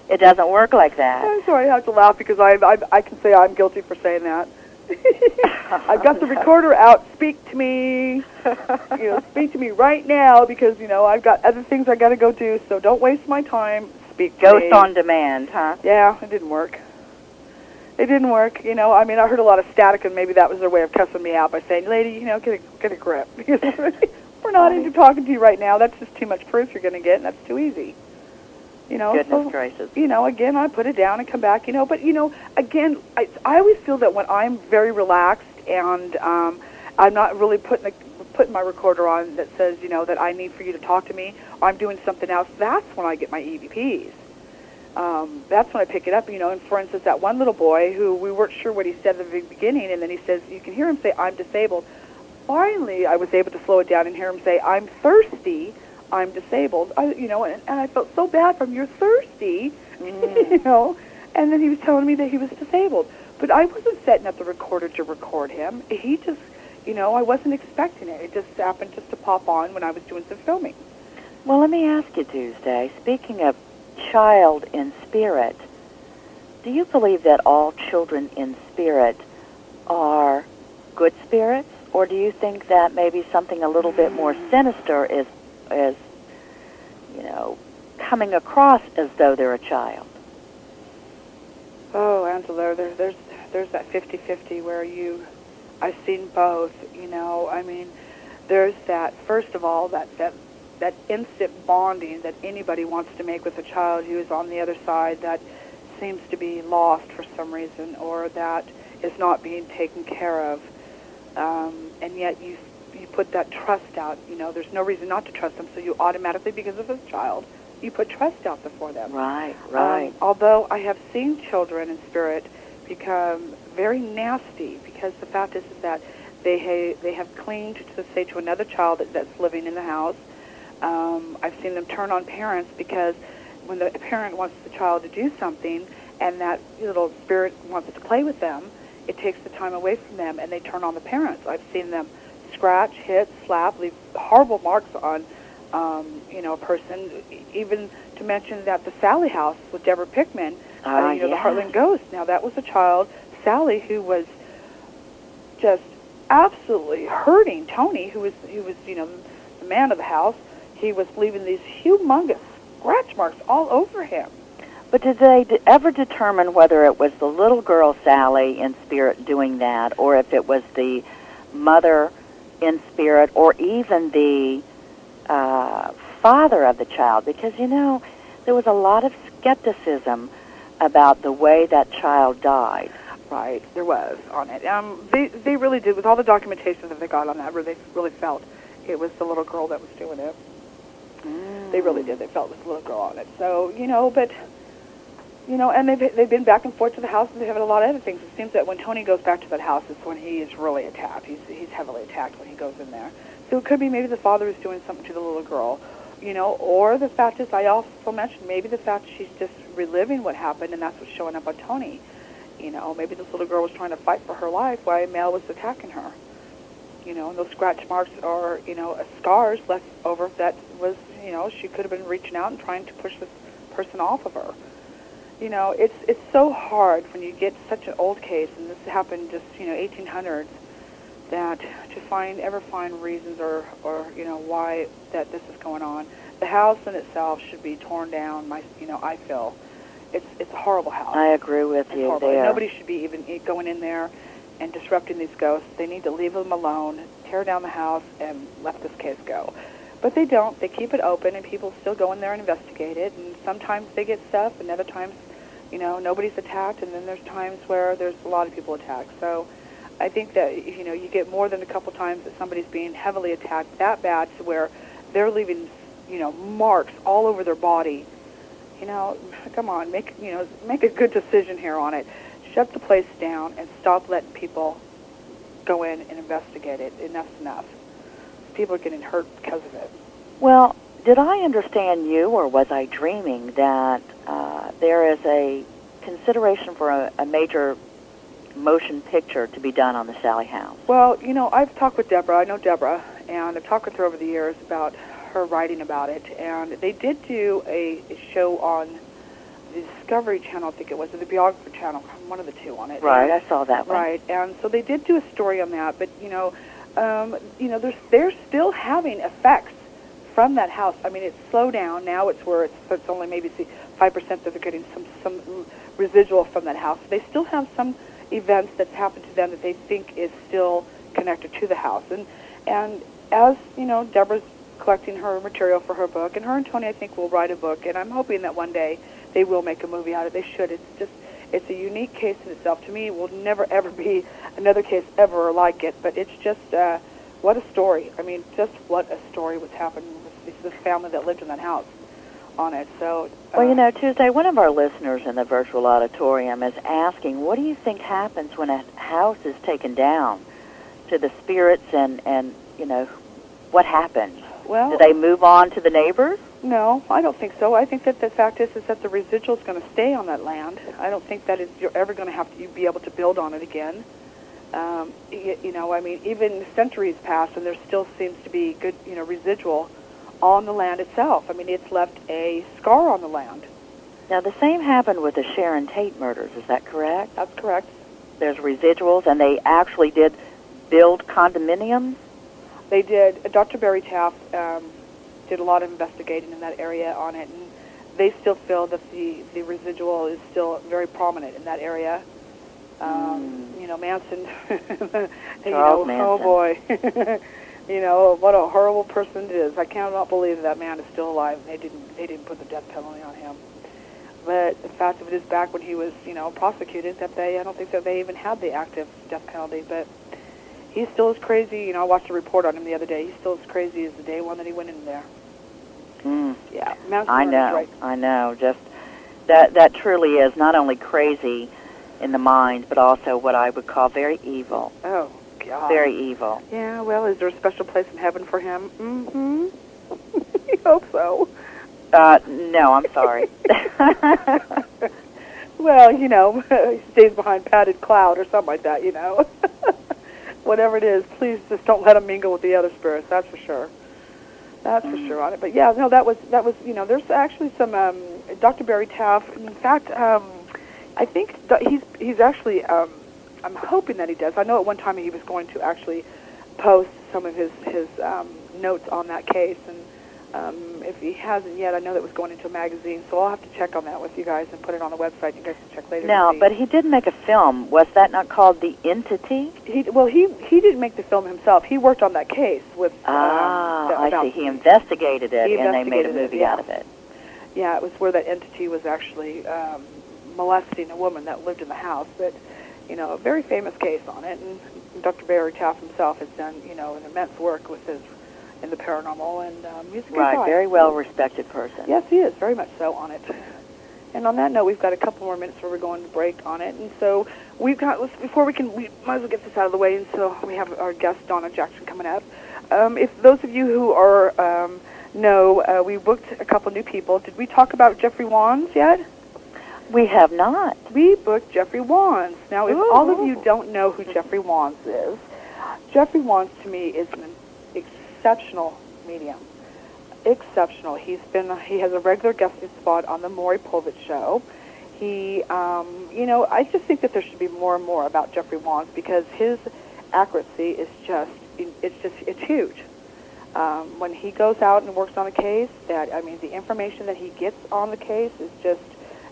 It doesn't work like that. I'm sorry, I have to laugh because I can say I'm guilty for saying that. I've got the recorder out. Speak to me. Speak to me right now because, I've got other things I got to go do, so don't waste my time. Speak to me. Ghost on demand, huh? Yeah, it didn't work. It didn't work. I mean, I heard a lot of static, and maybe that was their way of cussing me out by saying, lady, get a grip. We're not into talking to you right now. That's just too much proof you're going to get, and that's too easy. Goodness gracious. Again, I put it down and come back, but, again, I always feel that when I'm very relaxed and I'm not really putting my recorder on that says, that I need for you to talk to me, or I'm doing something else, that's when I get my EVPs. That's when I pick it up, and for instance, that one little boy who we weren't sure what he said at the beginning, and then he says, you can hear him say, I'm disabled. Finally, I was able to slow it down and hear him say, I'm thirsty. I'm disabled, and I felt so bad for him. You're thirsty, and then he was telling me that he was disabled. But I wasn't setting up the recorder to record him. He just, I wasn't expecting it. It just happened just to pop on when I was doing some filming. Well, let me ask you, Tuesday, speaking of child in spirit, do you believe that all children in spirit are good spirits, or do you think that maybe something a little bit more sinister is coming across as though they're a child? Oh, Angela, there's that 50-50 where I've seen both, I mean, there's that, first of all, that instant bonding that anybody wants to make with a child who is on the other side that seems to be lost for some reason or that is not being taken care of. And yet you put that trust out. There's no reason not to trust them, so you automatically, because of this child, you put trust out before them. Right. Although I have seen children in spirit become very nasty because the fact is that they have clinged to another child that's living in the house. I've seen them turn on parents because when the parent wants the child to do something and that little spirit wants to play with them, it takes the time away from them and they turn on the parents. I've seen them scratch, hit, slap, leave horrible marks on a person, even to mention that the Sally house with Deborah Pickman, the Heartland Ghost. Now, that was a child, Sally, who was just absolutely hurting Tony, who was the man of the house. He was leaving these humongous scratch marks all over him. But did they ever determine whether it was the little girl, Sally, in spirit doing that, or if it was the mother in spirit, or even the father of the child? Because, there was a lot of skepticism about the way that child died. Right, there was on it. They really did, with all the documentation that they got on that, where they really felt it was the little girl that was doing it. They really did. They felt it was the little girl on it. So, and they've been back and forth to the house, and they have a lot of other things. It seems that when Tony goes back to that house, it's when he is really attacked. He's heavily attacked when he goes in there. So it could be maybe the father is doing something to the little girl, or the fact is, I also mentioned, maybe the fact she's just reliving what happened, and that's what's showing up on Tony. Maybe this little girl was trying to fight for her life while a male was attacking her. And those scratch marks are, scars left over that was, she could have been reaching out and trying to push this person off of her. It's so hard when you get such an old case, and this happened just, 1800s, that to ever find reasons or why that this is going on. The house in itself should be torn down. I feel it's a horrible house. I agree with you there. Nobody should be even going in there and disrupting these ghosts. They need to leave them alone, tear down the house, and let this case go. But they don't. They keep it open, and people still go in there and investigate it. And sometimes they get stuff, and other times, nobody's attacked. And then there's times where there's a lot of people attacked. So I think that, you get more than a couple times that somebody's being heavily attacked that bad to where they're leaving, marks all over their body. Come on, make a good decision here on it. Shut the place down and stop letting people go in and investigate it. Enough's enough. People are getting hurt because of it. Well, did I understand you, or was I dreaming, that there is a consideration for a major motion picture to be done on the Sally House? Well, I've talked with Deborah. I know Deborah, and I've talked with her over the years about her writing about it. And they did do a show on the Discovery Channel, I think it was, or the Biographer Channel, one of the two on it. Right, I saw that one. Right, and so they did do a story on that, but they're still having effects from that house. I mean, it's slowed down now. It's where it's only maybe 5% that they're getting some residual from that house. They still have some events that's happened to them that they think is still connected to the house, and as Deborah's collecting her material for her book, and her and Tony, I think, will write a book, and I'm hoping that one day they will make a movie out of it. They should. It's a unique case in itself. To me, it will never, ever be another case ever like it, but it's just, what a story. I mean, just what a story was happening with this family that lived in that house on it. So, well, Tuesday, one of our listeners in the virtual auditorium is asking, what do you think happens when a house is taken down to the spirits, and what happens? Well, do they move on to the neighbors? No, I don't think so. I think that the fact is that the residual is going to stay on that land. I don't think that you're ever going to have to be able to build on it again. I mean, even centuries pass, and there still seems to be good, residual on the land itself. I mean, it's left a scar on the land. Now, the same happened with the Sharon Tate murders. Is that correct? That's correct. There's residuals, and they actually did build condominiums? They did. Dr. Barry Taff did a lot of investigating in that area on it, and they still feel that the residual is still very prominent in that area. Manson, Charles Manson. Oh boy, what a horrible person it is. I cannot believe that man is still alive. They didn't put the death penalty on him. But the fact of it is, back when he was, prosecuted, that I don't think that they even had the active death penalty. But he's still as crazy. I watched a report on him the other day. He's still as crazy as the day one that he went in there. Yeah, Manson. I know. Right. I know. Just that truly is not only crazy in the mind, but also what I would call very evil. Oh, God. Very evil. Yeah, well, is there a special place in heaven for him? Mm-hmm. I hope so. No, I'm sorry. Well, he stays behind padded cloud or something like that, Whatever it is, please just don't let him mingle with the other spirits, that's for sure. That's for sure on it. But yeah, no, that was there's actually some, Dr. Barry Taff, in fact, I think he's actually, I'm hoping that he does. I know at one time he was going to actually post some of his notes on that case, and if he hasn't yet, I know that was going into a magazine, so I'll have to check on that with you guys and put it on the website. You guys can check later. No, but he did make a film. Was that not called The Entity? He didn't make the film himself. He worked on that case with. I see. He investigated it, and they made a movie out of it. Yeah, it was where that entity was actually molesting a woman that lived in the house. But a very famous case on it, and Dr. Barry Taff himself has done an immense work with in the paranormal, and he's a good guy. Very well respected person. Yes, he is, very much so on it. And on that note, we've got a couple more minutes where we're going to break on it, and so we might as well get this out of the way, and so we have our guest Donna Jackson coming up. If those of you who are know, we booked a couple new people. Did we talk about Jeffrey Wands yet? We have not. We booked Jeffrey Wands. Now, if all of you don't know who Jeffrey Wands is, Jeffrey Wands to me is an exceptional medium. Exceptional. He has a regular guesting spot on the Maury Povich show. I just think that there should be more and more about Jeffrey Wands, because his accuracy is it's huge. When he goes out and works on a case, the information that he gets on the case is just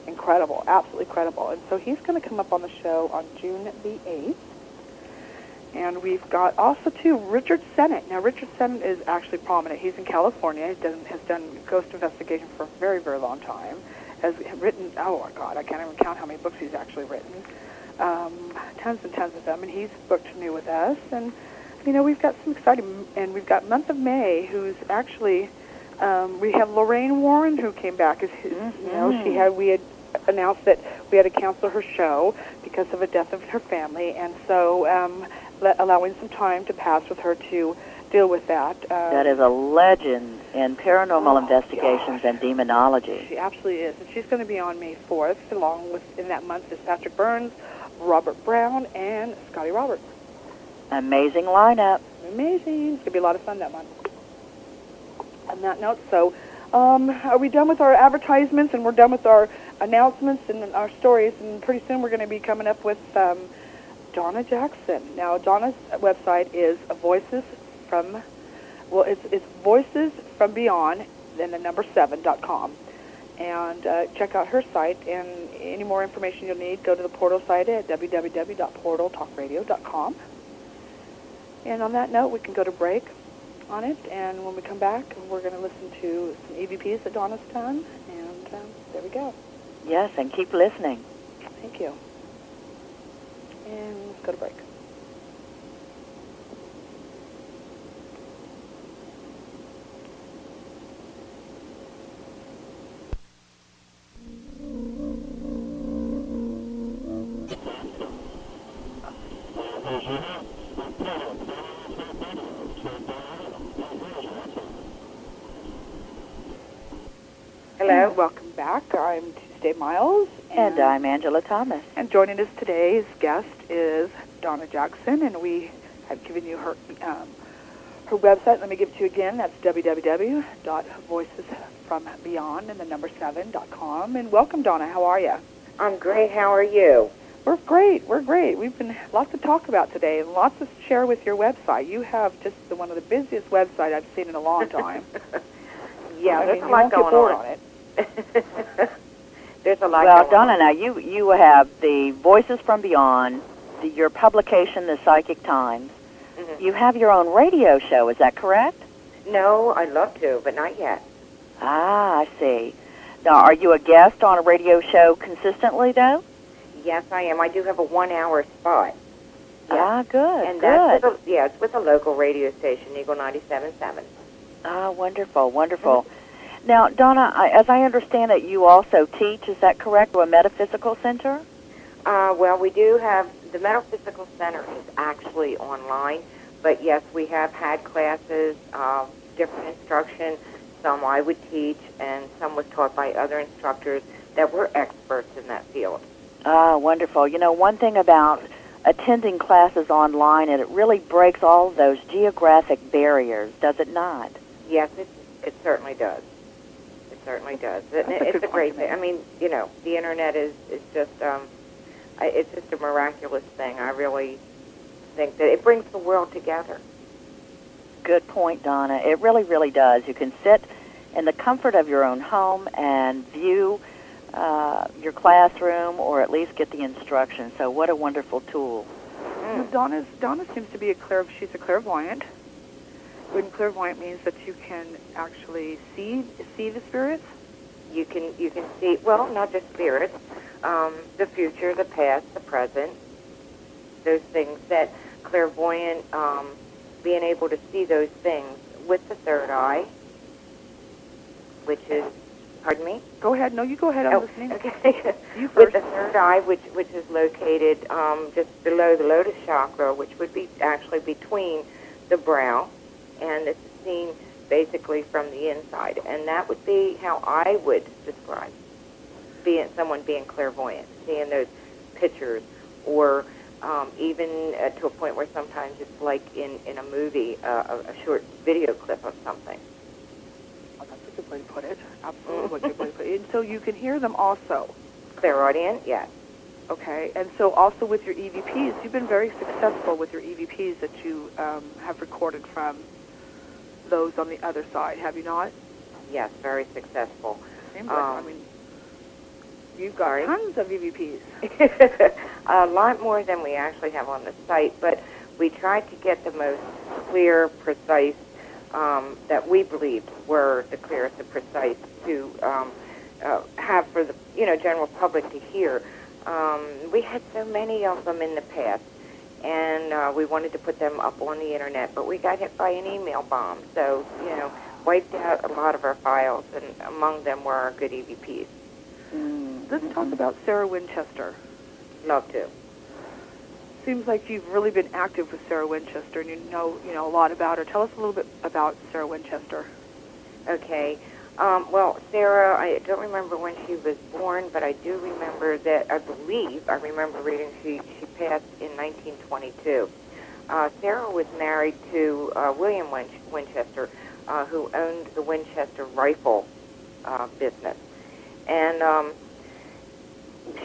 incredible, absolutely incredible. And so he's going to come up on the show on June the 8th. And we've got also, too, Richard Sennett. Now, Richard Sennett is actually prominent. He's in California. He has done ghost investigation for a very, very long time. Has written, oh, my God, I can't even count how many books he's actually written. Tons and tons of them. And he's booked new with us. And, we've got some exciting, and we've got month of May, who's actually, we have Lorraine Warren, who came back. We had announced that we had to cancel her show because of a death of her family, and so allowing some time to pass with her to deal with that. That is a legend in paranormal investigations and demonology. She absolutely is. And she's going to be on May 4th, along with, in that month, is Patrick Burns, Robert Brown, and Scotty Roberts. Amazing lineup. Amazing. It's going to be a lot of fun that month. On that note, so are we done with our advertisements, and we're done with our announcements and our stories, and pretty soon we're going to be coming up with Donna Jackson. Now, Donna's website is it's Voices from Beyond, then the number 7.com. And check out her site, and any more information you'll need, go to the Portal site at www.portaltalkradio.com. And on that note, we can go to break on it, and when we come back, we're going to listen to some EVPs that Donna's done, and there we go. Yes, and keep listening. Thank you. And let's go to break. Hello. Welcome back. I'm Tuesday Miles. And I'm Angela Thomas. And joining us today's guest is Donna Jackson, and we have given you her website. Let me give it to you again. That's www.voicesfrombeyond and the number 7.com. And welcome, Donna. How are you? I'm great. How are you? We're great. We're great. We've been lots to talk about today, and lots to share with your website. You have just one of the busiest websites I've seen in a long time. Yeah, there's a lot going on it. There's a lot Well, going Donna, on. now you have the Voices from Beyond, your publication, The Psychic Times. Mm-hmm. You have your own radio show, is that correct? No, I'd love to, but not yet. Ah, I see. Now, are you a guest on a radio show consistently, though? Yes, I am. I do have a 1-hour spot. Yeah, good, And good. that's it's with a local radio station, Eagle 97.7. Ah, wonderful, wonderful. Now, Donna, as I understand it, you also teach, is that correct, to a metaphysical center? Well, we do have, the Metaphysical Center is actually online, but yes, we have had classes, different instruction. Some I would teach, and some was taught by other instructors that were experts in that field. Ah, wonderful. You know, one thing about attending classes online, and it really breaks all those geographic barriers, does it not? Yes, it certainly does. It certainly does. It's a great thing. I mean, you know, the internet is just it's just a miraculous thing. I really think that it brings the world together. Good point, Donna. It really, really does. You can sit in the comfort of your own home and view your classroom, or at least get the instruction. So, what a wonderful tool. Donna seems to be she's a clairvoyant. When clairvoyant means that you can actually see the spirits. You can see, well, not just spirits, the future, the past, the present, those things that clairvoyant, being able to see those things with the third eye, which is, pardon me? Go ahead. No, you go ahead. I'm listening. Okay. You With first. the third eye, which is located just below the lotus chakra, which would be actually between the brow, and it's seen basically from the inside. And that would be how I would describe someone being clairvoyant, seeing those pictures, or even to a point where sometimes it's like in a movie, a short video clip of something. Oh, that's a good way to put it. Absolutely a good way to put it. And so you can hear them also. Clairaudient, yes. Okay. And so also with your EVPs, you've been very successful with your EVPs that you have recorded from those on the other side, have you not? Yes, very successful. I mean, you've got tons of EVPs. A lot more than we actually have on the site, but we tried to get the most clear, precise, that we believed were the clearest and precise to have for the general public to hear. We had so many of them in the past, and we wanted to put them up on the internet, but we got hit by an email bomb, so wiped out a lot of our files, and among them were our good EVPs. Let's talk about Sarah Winchester. Love to. seems like you've really been active with Sarah Winchester, and you know a lot about her. Tell us a little bit about Sarah Winchester. Okay. Well, Sarah, I don't remember when she was born, but I do remember that I remember reading she passed in 1922. Sarah was married to William Winchester, who owned the Winchester rifle business. And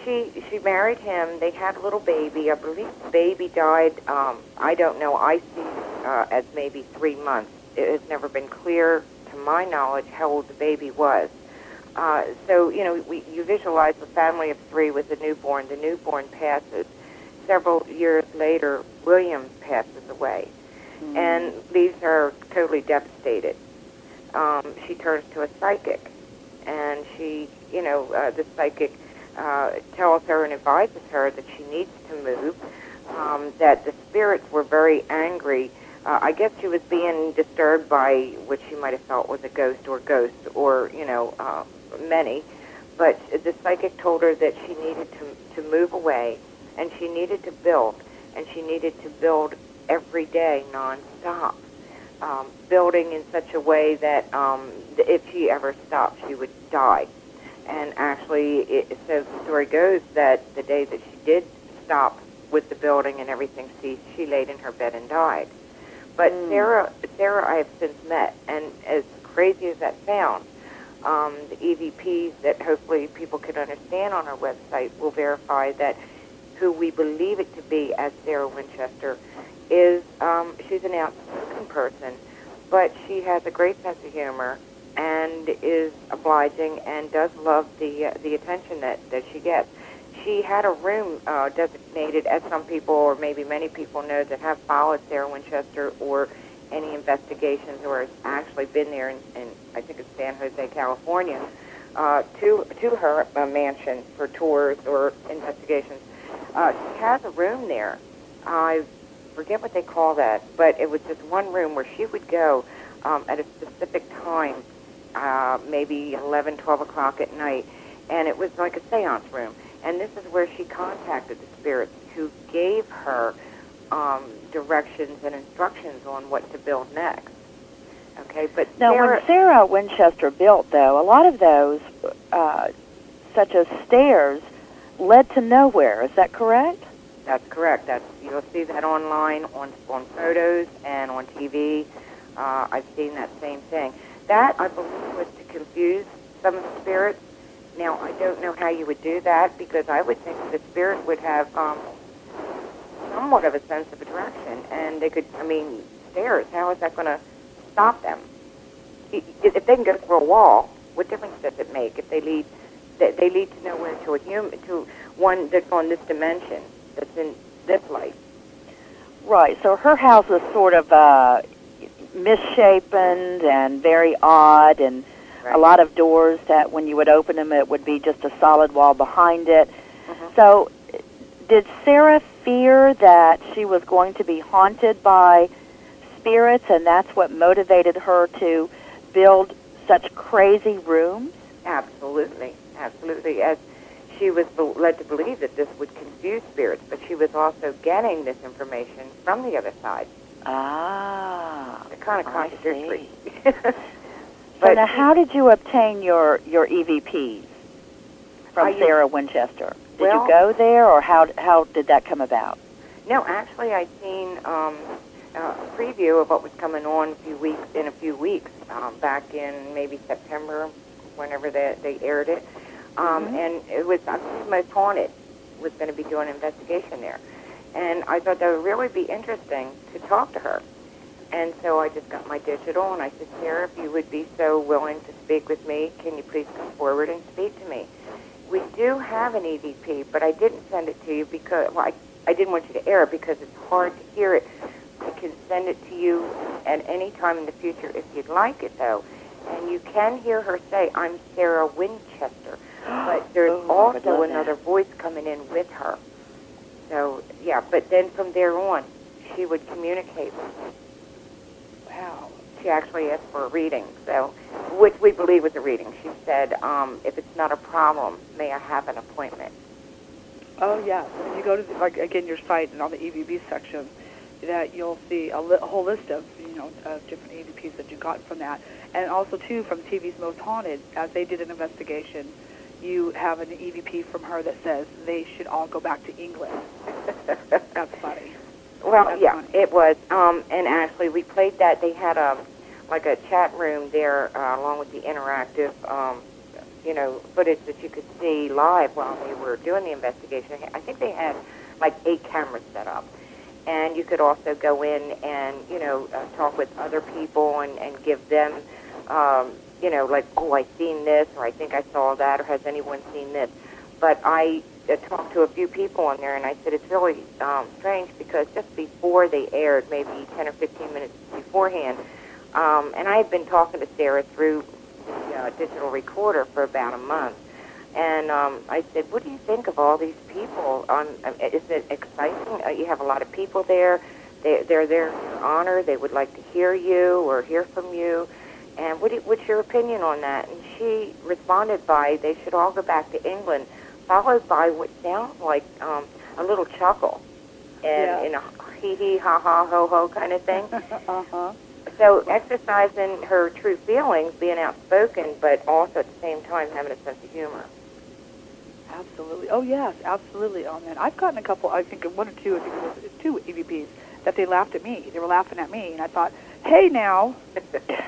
she married him. They had a little baby. I believe the baby died, I don't know, I see as maybe 3 months. It has never been clear, to my knowledge, how old the baby was. So, you visualize a family of 3 with a newborn. The newborn passes. Several years later, William passes away and leaves her totally devastated. She turns to a psychic, and she, the psychic tells her and advises her that she needs to move, that the spirits were very angry. I guess she was being disturbed by what she might have felt was a ghost or ghosts or, many. But the psychic told her that she needed to move away, and she needed to build, and she needed to build every day nonstop, building in such a way that if she ever stopped, she would die. And actually, so the story goes that the day that she did stop with the building and everything ceased, she laid in her bed and died. But Sarah I have since met, and as crazy as that sounds, the EVPs that hopefully people can understand on our website will verify that who we believe it to be as Sarah Winchester is, she's an outspoken person, but she has a great sense of humor and is obliging and does love the attention that she gets. She had a room designated, as some people or maybe many people know that have followed Sarah Winchester or any investigations or has actually been there in I think it's San Jose, California, to her mansion for tours or investigations. She has a room there. I forget what they call that, but it was just one room where she would go at a specific time, maybe 11, 12 o'clock at night, and it was like a seance room. And this is where she contacted the spirits who gave her directions and instructions on what to build next. Okay, but now when Sarah Winchester built, though, a lot of those, such as stairs, led to nowhere. Is that correct? That's correct. You'll see that online on photos and on TV. I've seen that same thing. That, I believe, was to confuse some of the spirits. Now, I don't know how you would do that, because I would think the spirit would have somewhat of a sense of a direction, and they could, stairs, how is that going to stop them? If they can go through a wall, what difference does it make if they lead to nowhere, to a human, to one that's on this dimension, that's in this life? Right, so her house was sort of misshapen and very odd, and a lot of doors that when you would open them, it would be just a solid wall behind it. So did Sarah fear that she was going to be haunted by spirits, and that's what motivated her to build such crazy rooms? Absolutely, absolutely. As she was led to believe that this would confuse spirits, but she was also getting this information from the other side. Ah, it's kind of contradictory. So now, how did you obtain your EVPs from Sarah Winchester? Did you go there, or how did that come about? No, actually, I seen a preview of what was coming on in a few weeks, back in maybe September, whenever they aired it, and it was, I believe, Most Haunted was going to be doing an investigation there, and I thought that would really be interesting to talk to her. And so I just got my digital, and I said, Sarah, if you would be so willing to speak with me, can you please come forward and speak to me? We do have an EVP, but I didn't send it to you because, I didn't want you to air it because it's hard to hear it. I can send it to you at any time in the future if you'd like it, though. And you can hear her say, I'm Sarah Winchester. But there's also another voice coming in with her. So, yeah, but then from there on, she would communicate with me. Wow. She actually asked for a reading, so, which we believe was a reading. She said, if it's not a problem, may I have an appointment? Oh, yes. When you go to, again, your site and on the EVP section, that you'll see a whole list of, of different EVPs that you got from that. And also, too, from TV's Most Haunted, as they did an investigation, you have an EVP from her that says they should all go back to England. That's funny. Well, That's yeah, funny. it was. And actually, we played that. They had a chat room there along with the interactive, footage that you could see live while they were doing the investigation. I think they had like 8 cameras set up. And you could also go in and, talk with other people and give them, like, oh, I seen this, or I think I saw that, or has anyone seen this? But I talked to a few people on there, and I said it's really strange because just before they aired, maybe 10 or 15 minutes beforehand, and I had been talking to Sarah through the digital recorder for about a month. And I said, what do you think of all these people? Is it exciting? You have a lot of people there. They're there in your honor. They would like to hear you or hear from you. And what's your opinion on that? And she responded by, they should all go back to England, followed by what sounds like a little chuckle and in a hee-hee, ha-ha, ho-ho kind of thing. Uh-huh. So exercising her true feelings, being outspoken, but also at the same time having a sense of humor. Absolutely. Oh, yes, absolutely on that. I've gotten a couple, I think one or two, I think it was 2 EVPs, that they laughed at me. They were laughing at me, and I thought, hey, now.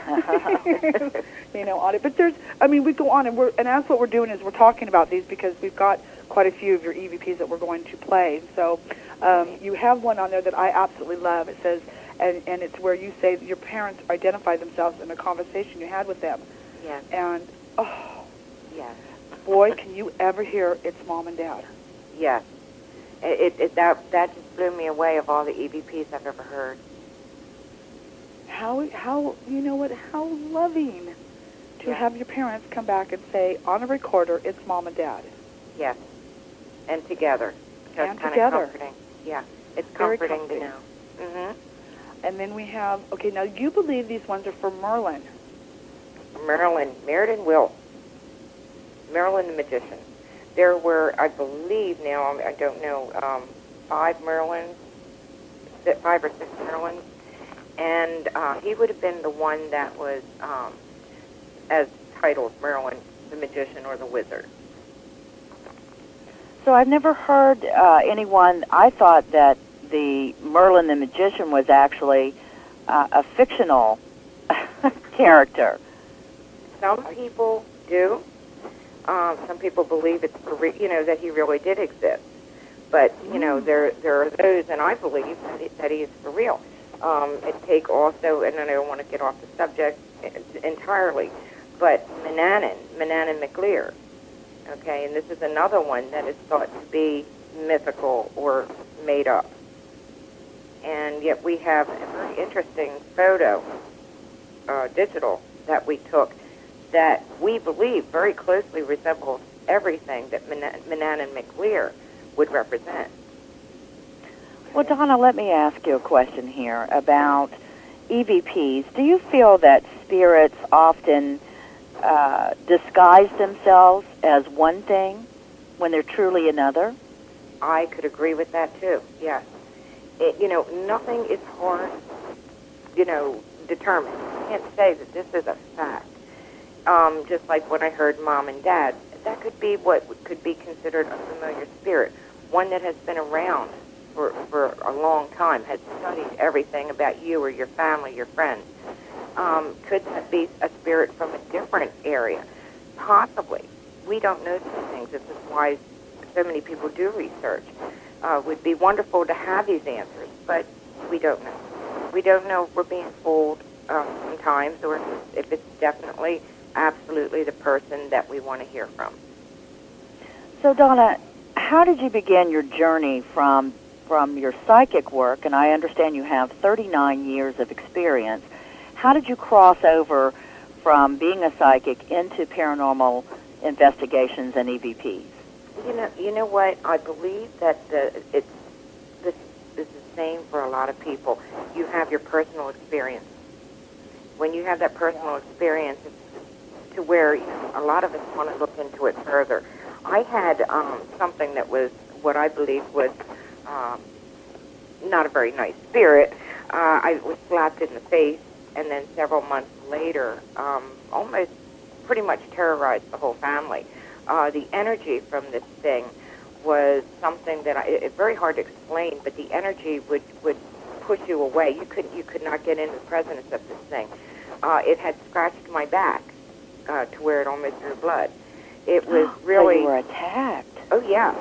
On it. But we go on, and that's what we're doing is we're talking about these because we've got quite a few of your EVPs that we're going to play. So you have one on there that I absolutely love. It says, and it's where you say that your parents identify themselves in a conversation you had with them. Yes. And, oh. Yes. Boy, can you ever hear it's Mom and Dad. Yes. That just blew me away of all the EVPs I've ever heard. How loving to have your parents come back and say, on a recorder, it's Mom and Dad. Yes. And together. So And it's kind together. of comforting. Yeah. It's Very comforting to comforting. know. Mm-hmm. And then we have, okay, now you believe these ones are for Merlin. Meriden Will. Merlin the Magician. There were, I believe now, I don't know, 5 Merlins, 5 or 6 Merlins, and he would have been the one that was as titled Merlin the Magician or the Wizard. So I've never heard anyone, I thought that the Merlin the Magician was actually a fictional character. Some people do. Some people believe it's for that he really did exist. But there are those, and I believe that he is for real. It take also, and I don't want to get off the subject entirely, but Manannan McLear. Okay, and this is another one that is thought to be mythical or made up. And yet we have a very interesting photo, digital, that we took that we believe very closely resembles everything that Manannan McLear would represent. Well, Donna, let me ask you a question here about EVPs. Do you feel that spirits often disguise themselves as one thing when they're truly another? I could agree with that, too, yes. Nothing is hard, determined. You can't say that this is a fact. Just like when I heard Mom and Dad, that could be what could be considered a familiar spirit, one that has been around for a long time, has studied everything about you or your family, your friends. Could that be a spirit from a different area? Possibly. We don't know these things. This is why so many people do research. Would be wonderful to have these answers, but we don't know. We don't know if we're being fooled sometimes, or if it's definitely, absolutely the person that we want to hear from. So, Donna, how did you begin your journey from your psychic work? And I understand you have 39 years of experience. How did you cross over from being a psychic into paranormal investigations and EVPs? You know what? I believe that this is the same for a lot of people. You have your personal experience. When you have that personal experience, it's to where a lot of us want to look into it further. I had something that was what I believe was not a very nice spirit. I was slapped in the face, and then several months later, almost pretty much terrorized the whole family. The energy from this thing was something that it's very hard to explain, but the energy would push you away. You could not get into the presence of this thing. It had scratched my back to where it almost drew blood. It was really... So you were attacked. Oh, yeah.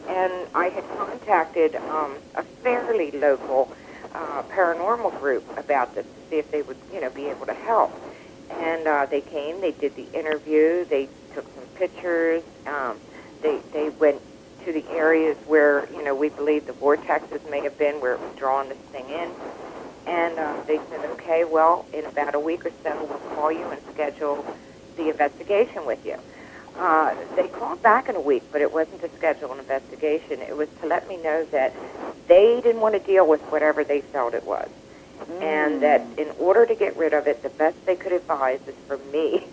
And I had contacted a fairly local paranormal group about this to see if they would, be able to help. And they came, they did the interview, they took some pictures, they went to the areas where, we believe the vortexes may have been, where it was drawing this thing in. And they said, okay, well, in about a week or so, we'll call you and schedule the investigation with you. They called back in a week, but it wasn't to schedule an investigation. It was to let me know that they didn't want to deal with whatever they felt it was. And that in order to get rid of it, the best they could advise is for me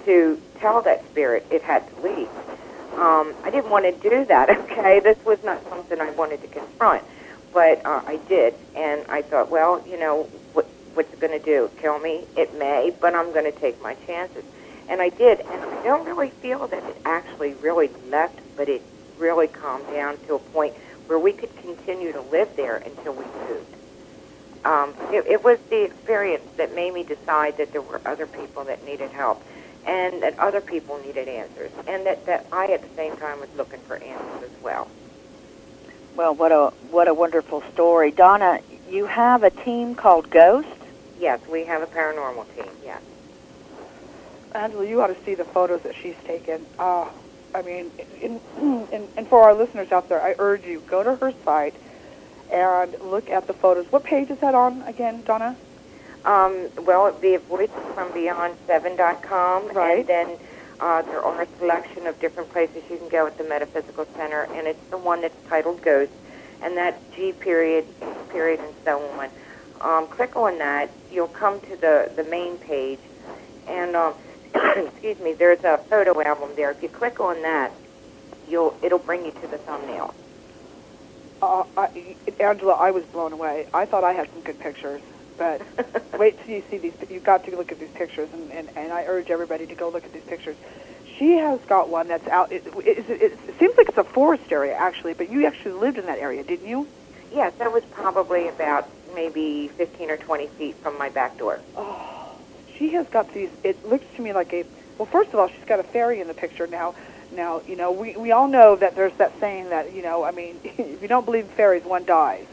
to tell that spirit it had to leave. I didn't want to do that, okay? This was not something I wanted to confront, but I did. And I thought, well, what's it going to do? Kill me? It may, but I'm going to take my chances. And I did, and I don't really feel that it actually really left, but it really calmed down to a point where we could continue to live there until we moved. It was the experience that made me decide that there were other people that needed help, and that other people needed answers, and that I at the same time was looking for answers as well. Well, what a wonderful story. Donna, you have a team called Ghost? Yes, we have a paranormal team, yes. Angela, you ought to see the photos that she's taken. I mean, and for our listeners out there, I urge you, go to her site and look at the photos. What page is that on again, Donna? Well, it'd be voicesfrombeyond7.com, right. And then there are a selection of different places you can go at the Metaphysical Center, and it's the one that's titled Ghost, and that's G period, period, and so on. Click on that. You'll come to the main page, and excuse me, there's a photo album there. If you click on that, it'll bring you to the thumbnail. Angela, I was blown away. I thought I had some good pictures, but wait till you see these. You've got to look at these pictures, and I urge everybody to go look at these pictures. She has got one that's out. It seems like it's a forest area, actually, but you actually lived in that area, didn't you? Yes, that was probably about maybe 15 or 20 feet from my back door. Oh, she has got these. It looks to me like well, first of all, she's got a fairy in the picture now. Now, we all know that there's that saying that, I mean, if you don't believe in fairies, one dies.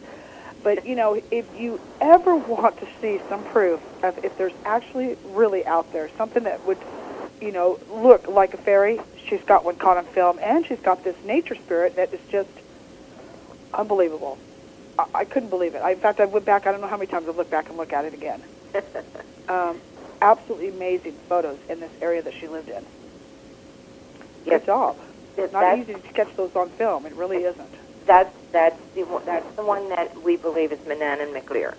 But, if you ever want to see some proof of if there's actually really out there something that would, look like a fairy, she's got one caught on film, and she's got this nature spirit that is just unbelievable. I couldn't believe it. In fact, I went back, I don't know how many times I've looked back and looked at it again. Absolutely amazing photos in this area that she lived in. Good job. It's not easy to catch those on film. It really isn't. That's the one that we believe is Manannan McLear.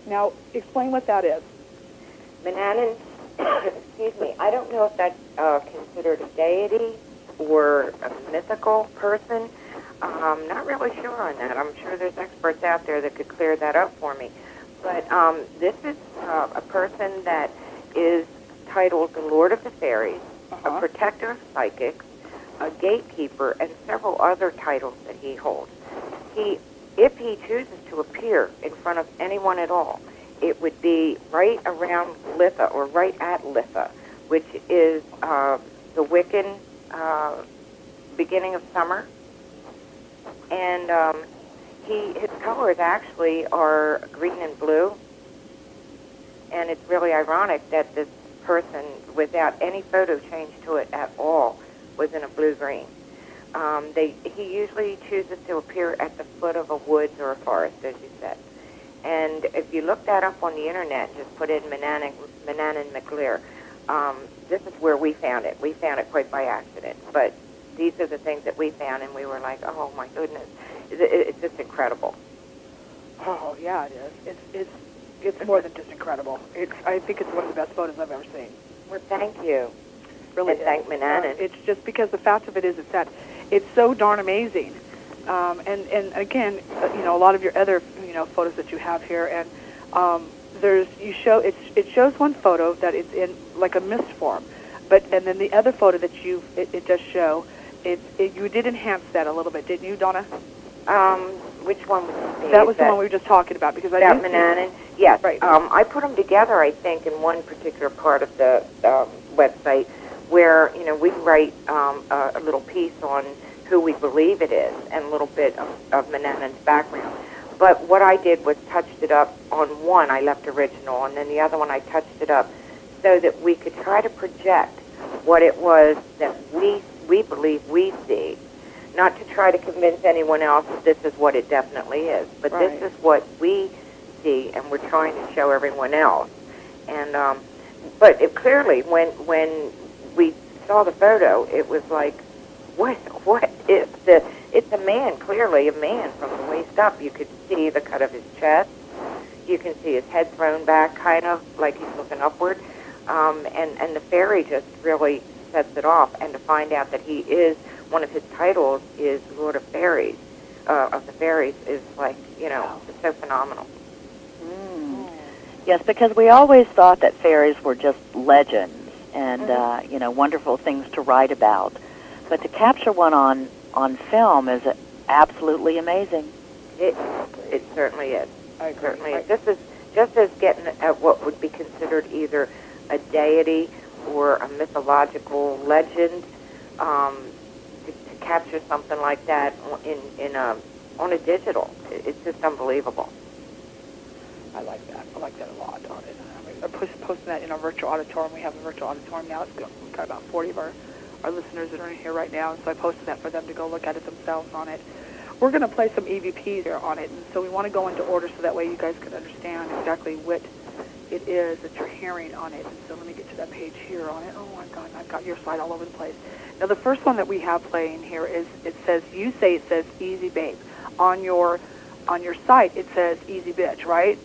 Now, explain what that is. Manannan, excuse me, I don't know if that's considered a deity or a mythical person. I'm not really sure on that. I'm sure there's experts out there that could clear that up for me. But this is a person that is titled the Lord of the Fairies, a protector of psychics, a gatekeeper, and several other titles that he holds. If he chooses to appear in front of anyone at all, it would be right around Litha, or right at Litha, which is the Wiccan beginning of summer. And his colors actually are green and blue. And it's really ironic that this person, without any photo change to it at all, was in a blue-green. He usually chooses to appear at the foot of a woods or a forest, as you said. And if you look that up on the internet, just put in Manannan McLear, this is where we found it. We found it quite by accident. But these are the things that we found, and we were like, oh, my goodness. It's just incredible. Oh, yeah, it is. It's more than just incredible. I think it's one of the best photos I've ever seen. Well, thank you. really and thank Manannan. It's just because the fact of it is, it's so darn amazing. And again, a lot of your other photos that you have here, and it shows one photo that it's in like a mist form, and then the other photo that it does show you did enhance that a little bit, didn't you, Donna? Which one was it? That was the one we were just talking about, because I that didn't Manannan. Yes. Right. I put them together, I think, in one particular part of the website where we write a little piece on who we believe it is and a little bit of Manannan's background. But what I did was touched it up on one. I left original, and then the other one I touched it up so that we could try to project what it was that we believe we see. Not to try to convince anyone else that this is what it definitely is, but right. This is what we see, and we're trying to show everyone else. And but clearly, when we saw the photo, it was like, what is the? It's a man, clearly a man from the waist up. You could see the cut of his chest. You can see his head thrown back, kind of like he's looking upward. And the fairy just really sets it off. And to find out that he is, one of his titles is Lord of Fairies, of the Fairies, is like, it's so phenomenal. Mm. Yes, because we always thought that fairies were just legends and, wonderful things to write about. But to capture one on film is absolutely amazing. It certainly is. I agree. Certainly is. This is just as getting at what would be considered either a deity or a mythological legend. To capture something like that on a digital, it's just unbelievable. I like that. I like that a lot. I'm posting that in our virtual auditorium. We have a virtual auditorium now. We've got about 40 of our listeners that are in here right now, and so I posted that for them to go look at it themselves on it. We're going to play some EVPs here on it, and so we want to go into order so that way you guys can understand exactly what it is that you're hearing on it. And so let me get to that page here on it. Oh my God, I've got your slide all over the place. Now the first one that we have playing here is, it says Easy Babe. On your site it says Easy Bitch, right?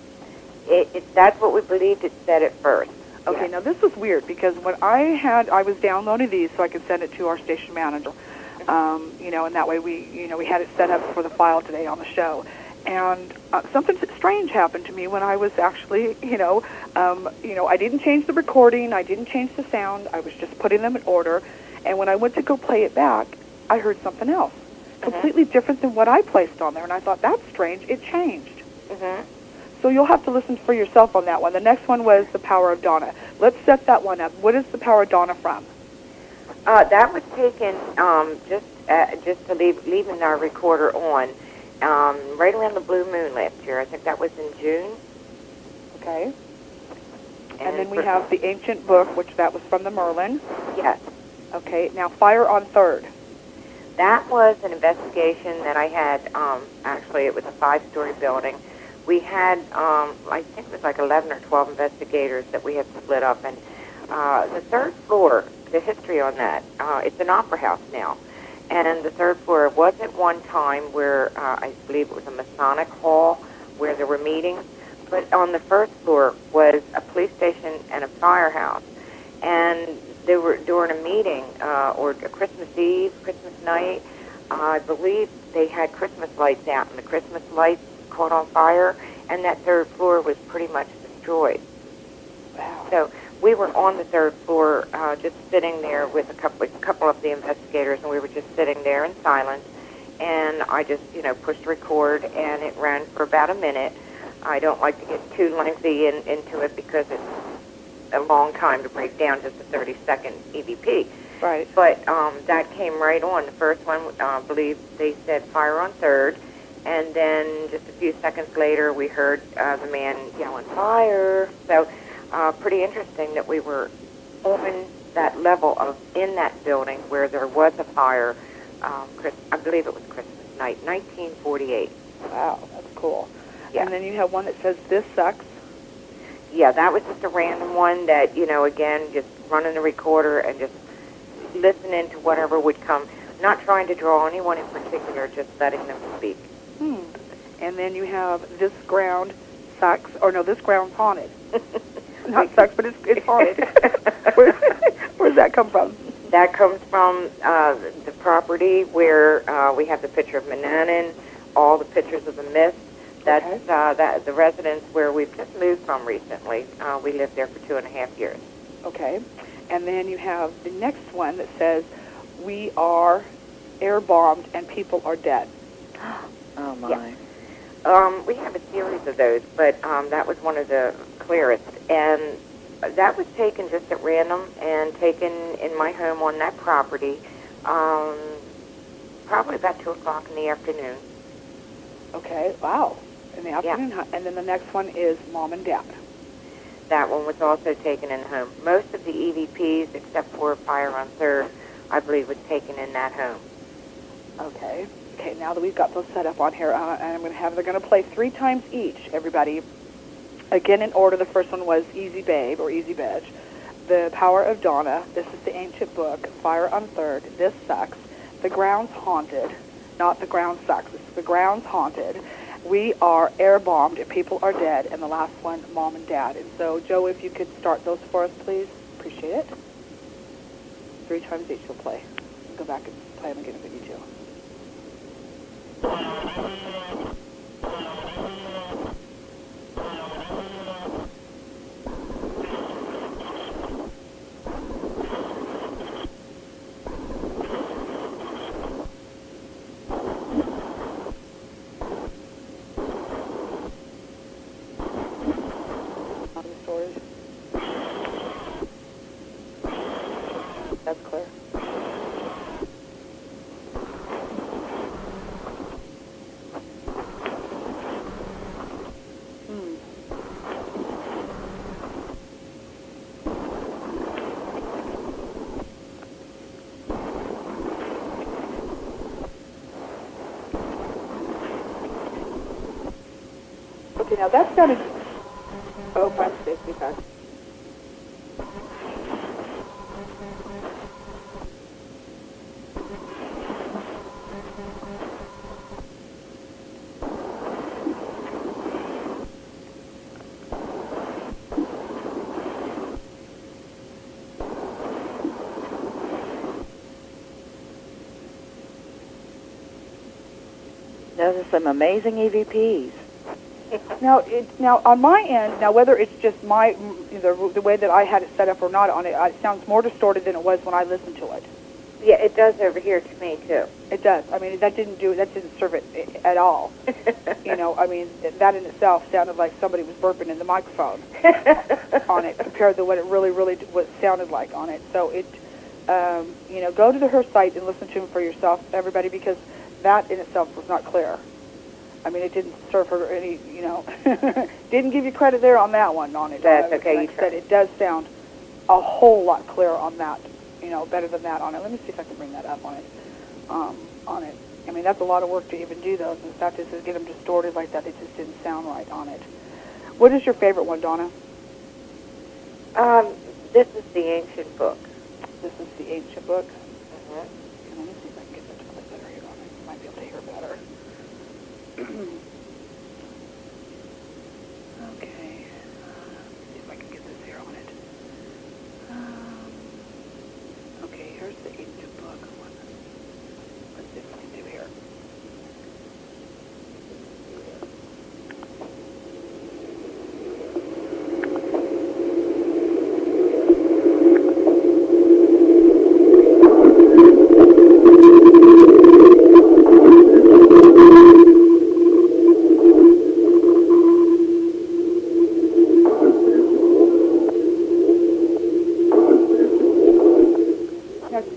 That's what we believed it said at first. Okay, yes. Now this was weird because when I was downloading these so I could send it to our station manager, and that way we had it set up for the file today on the show. And something strange happened to me when I was actually, I didn't change the recording, I didn't change the sound, I was just putting them in order. And when I went to go play it back, I heard something else, completely different than what I placed on there. And I thought, that's strange, it changed. Mm-hmm. So you'll have to listen for yourself on that one. The next one was The Power of Donna. Let's set that one up. What is The Power of Donna from? That was taken just to leaving our recorder on. Right around the blue moon last year. I think that was in June. Okay. And then we have The Ancient Book, which that was from the Merlin. Yes. Okay. Now, Fire on 3rd. That was an investigation that I had. Actually, it was a 5-story building. We had, I think it was like 11 or 12 investigators that we had split up. And the 3rd floor, the history on that, it's an opera house now. And the 3rd floor was at one time where I believe it was a Masonic hall where there were meetings. But on the 1st floor was a police station and a firehouse. And they were during a meeting or a Christmas Eve, Christmas night. I believe they had Christmas lights out, and the Christmas lights caught on fire, and that 3rd floor was pretty much destroyed. Wow. So we were on the 3rd floor, just sitting there with a couple of the investigators, and we were just sitting there in silence. And I just, pushed record, and it ran for about a minute. I don't like to get too lengthy into it because it's a long time to break down just a 30-second EVP. Right. But that came right on. The first one, I believe they said Fire on 3rd, and then just a few seconds later, we heard the man yelling, "Fire!" So pretty interesting that we were on that level in that building where there was a fire. I believe it was Christmas night, 1948. Wow, that's cool. Yeah. And then you have one that says This Sucks. Yeah, that was just a random one that, again, just running the recorder and just listening to whatever would come. Not trying to draw anyone in particular, just letting them speak. And then you have This Ground Sucks, or no, This Ground's Haunted. Not sucks, but it's haunted. Where does that come from? That comes from the property where we have the picture of Manannan, all the pictures of the mist. That's Okay. the residence where we've just moved from recently. We lived there for 2.5 years. Okay. And then you have the next one that says, "We are air bombed and people are dead." Oh, my. Yeah. We have a series of those, but that was one of the clearest. And that was taken just at random and taken in my home on that property, probably about 2 o'clock in the afternoon. Okay. Wow. In the afternoon. Yeah. And then the next one is Mom and Dad. That one was also taken in home. Most of the EVPs, except for Fire on 3rd, I believe was taken in that home. Okay. Okay, now that we've got those set up on here, and they're going to play 3 times each, everybody. Again, in order, the first one was Easy Babe, or Easy Bitch. The Power of Donna, This is the Ancient Book, Fire on 3rd, This Sucks, The Ground's Haunted, not The Ground Sucks, it's The Ground's Haunted, We Are Air Bombed, and People Are Dead, and the last one, Mom and Dad. And so, Joe, if you could start those for us, please. Appreciate it. 3 times each will play. Go back and play them again if you need to. Stories. That's clear. Okay, now that sounded... Oh, 565. Those are some amazing EVPs. Now on my end, now whether it's just the way that I had it set up or not on it, it sounds more distorted than it was when I listened to it. Yeah, it does over here to me, too. It does. I mean, that didn't serve it at all. I mean, that in itself sounded like somebody was burping in the microphone on it compared to what it really what it sounded like on it. So it, go to her site and listen to them for yourself, everybody, because that in itself was not clear. I mean, it didn't serve her any, didn't give you credit there on that one on it. That's okay. Like I said, it does sound a whole lot clearer on that, better than that on it. Let me see if I can bring that up on it. I mean, that's a lot of work to even do those, and stuff just to get them distorted like that. It just didn't sound right on it. What is your favorite one, Donna? This is the Ancient Book. This is the Ancient Book. Mm-hmm. Let me see if I can get that to play better here on it. You might be able to hear better. Okay. See if I can get this here on it. Okay, here's the Ancient Book. Let's see what we can do here.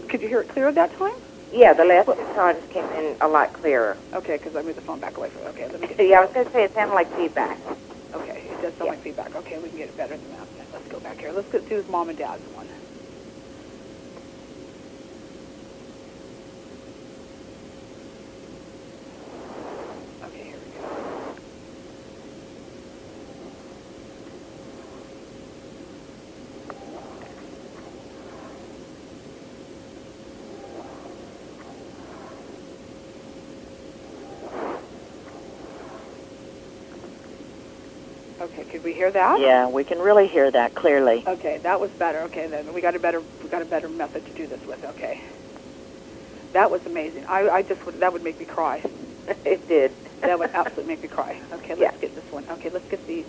Could you hear it clear at that time? Yeah, the last 2 times came in a lot clearer. Okay, because I moved the phone back away from it. Okay, let me get Yeah, I was going to say it sounded like feedback. Okay, it does sound like feedback. Okay, we can get it better than that. Let's go back here. Let's do his Mom and Dad's one. Okay, here we go. Okay, could we hear that? Yeah, we can really hear that clearly. Okay, that was better. Okay, then we got a better method to do this with. Okay, that was amazing. I just would, that would make me cry. It did. That would absolutely make me cry. Okay, let's Yeah. get this one. Okay, let's get the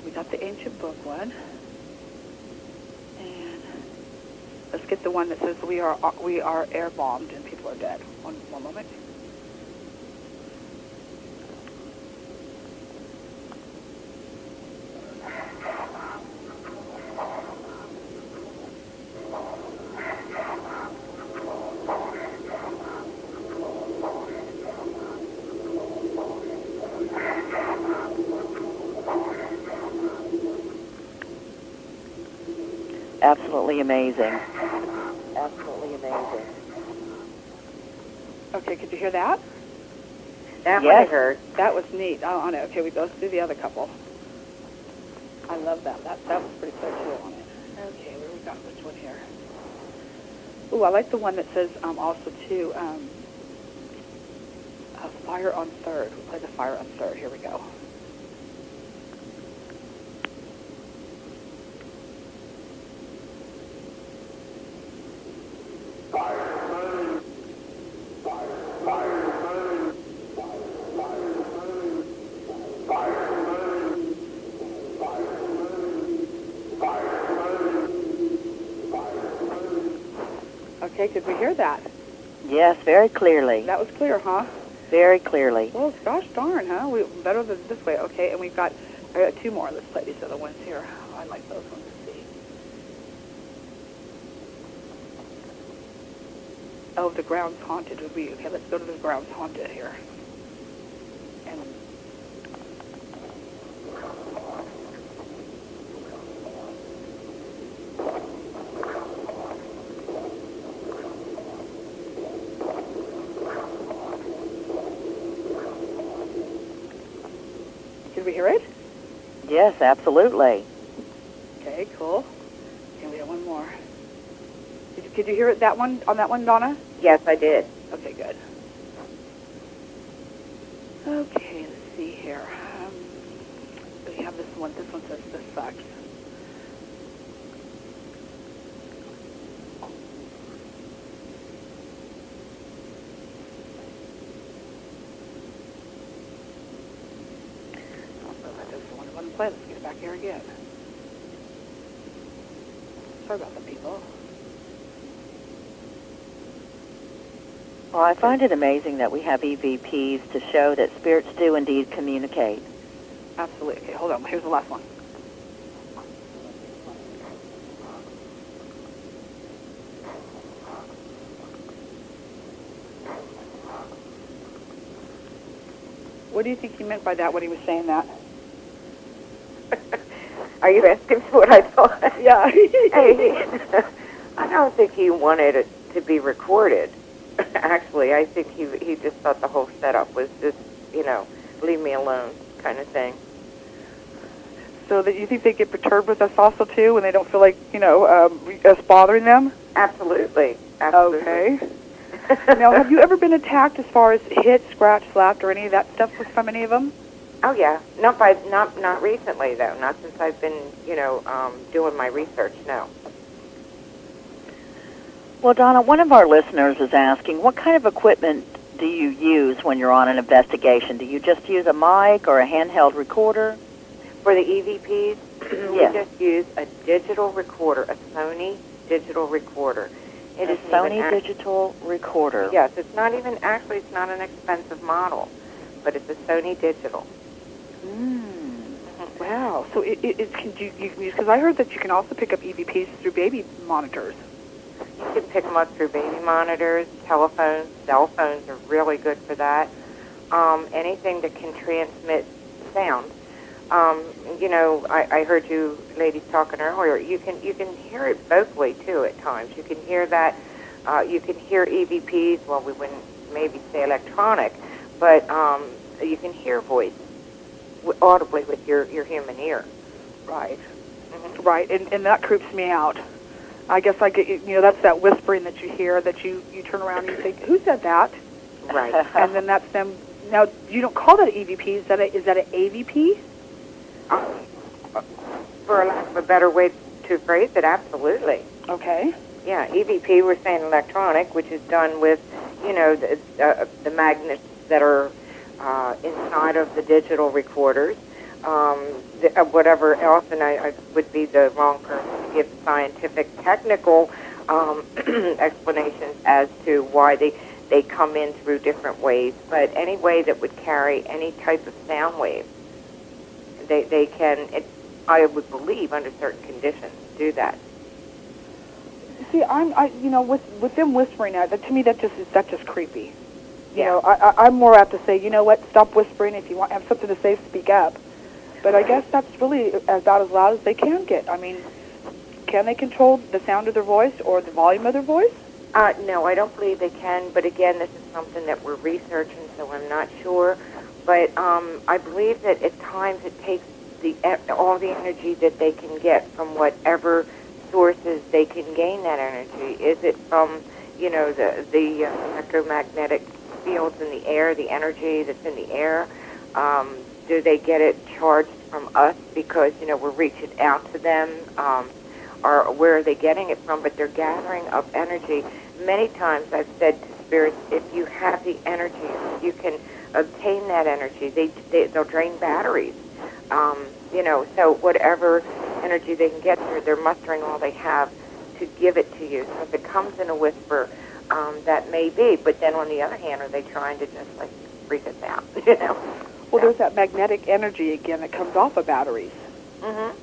we got the ancient book one, and let's get the one that says we are air bombed and people are dead. One moment. Absolutely amazing. Absolutely amazing. Okay, could you hear that? That one I Yes. heard. That was neat. Oh, on it. Okay, let's do the other couple. I love that. That was pretty clear too on it. Okay, where we got which one here? Ooh, I like the one that says also too Fire on Third. We'll play the Fire on Third. Here we go. Okay, could we hear that? Yes, very clearly. That was clear, huh? Very clearly. Well, gosh darn, huh? We better than this way. Okay, and we've got two more. Let's play these other ones here. Oh, I like those ones. Let's see. Oh, the ground's haunted would be okay. Let's go to the ground's haunted here. And did we hear it? Yes, absolutely. Okay, cool. Okay, we have one more. Could you hear it? That one on that one, Donna? Yes, I did. Okay, good. Okay, let's see here. We have this one. This one says this sucks. Play. Let's get it back here again. Sorry about the people. Well, I find it amazing that we have EVPs to show that spirits do indeed communicate. Absolutely. Okay, hold on. Here's the last one. What do you think he meant by that when he was saying that? Are you asking for what I thought? Yeah. Hey, I don't think he wanted it to be recorded. Actually, I think he just thought the whole setup was just, leave me alone kind of thing. So that you think they get perturbed with us also too when they don't feel like, us bothering them? Absolutely. Absolutely. Okay. Now, have you ever been attacked as far as hit, scratch, slapped, or any of that stuff from any of them? Oh yeah, not recently though. Not since I've been, doing my research. No. Well, Donna, one of our listeners is asking, what kind of equipment do you use when you're on an investigation? Do you just use a mic or a handheld recorder? For the EVPs, Yes. we just use a digital recorder, a Sony digital recorder. It A is Sony digital recorder. Yes, it's not an expensive model, but it's a Sony digital. Wow. So it can you because I heard that you can also pick up EVPs through baby monitors. You can pick them up through baby monitors, telephones, cell phones are really good for that. Anything that can transmit sound. I heard you ladies talking earlier. You can hear it vocally too at times. You can hear that. You can hear EVPs. Well, we wouldn't maybe say electronic, but you can hear voice audibly with your human ear. Right. Mm-hmm. Right. And that creeps me out. I guess I get that's that whispering that you hear that you turn around and you think, who said that? Right. And then that's them. Now, you don't call that an EVP. Is that an AVP? Um, for lack of a better way to phrase it, absolutely. Okay. Yeah, EVP, we're saying electronic, which is done with, the magnets that are inside of the digital recorders. Whatever else, and I would be the wrong person to give scientific, technical explanations as to why they come in through different ways. But any way that would carry any type of sound wave, they can, I would believe, under certain conditions, do that. See, with them whispering that, to me, that's just creepy. You Yeah. know, I'm more apt to say, you know what, stop whispering. If you have something to say, speak up. But I guess that's really about as loud as they can get. I mean, can they control the sound of their voice or the volume of their voice? No, I don't believe they can. But again, this is something that we're researching, so I'm not sure. But I believe that at times it takes all the energy that they can get from whatever sources they can gain that energy. Is it from, the electromagnetic fields in the air, the energy that's in the air? Do they get it charged from us because, we're reaching out to them? Or where are they getting it from? But they're gathering up energy. Many times I've said to spirits, if you have the energy, if you can obtain that energy, they'll drain batteries. So whatever energy they can get, they're mustering all they have to give it to you. So if it comes in a whisper, that may be. But then on the other hand, are they trying to just like freak us out? Well, there's that magnetic energy again that comes off of batteries. Mm-hmm.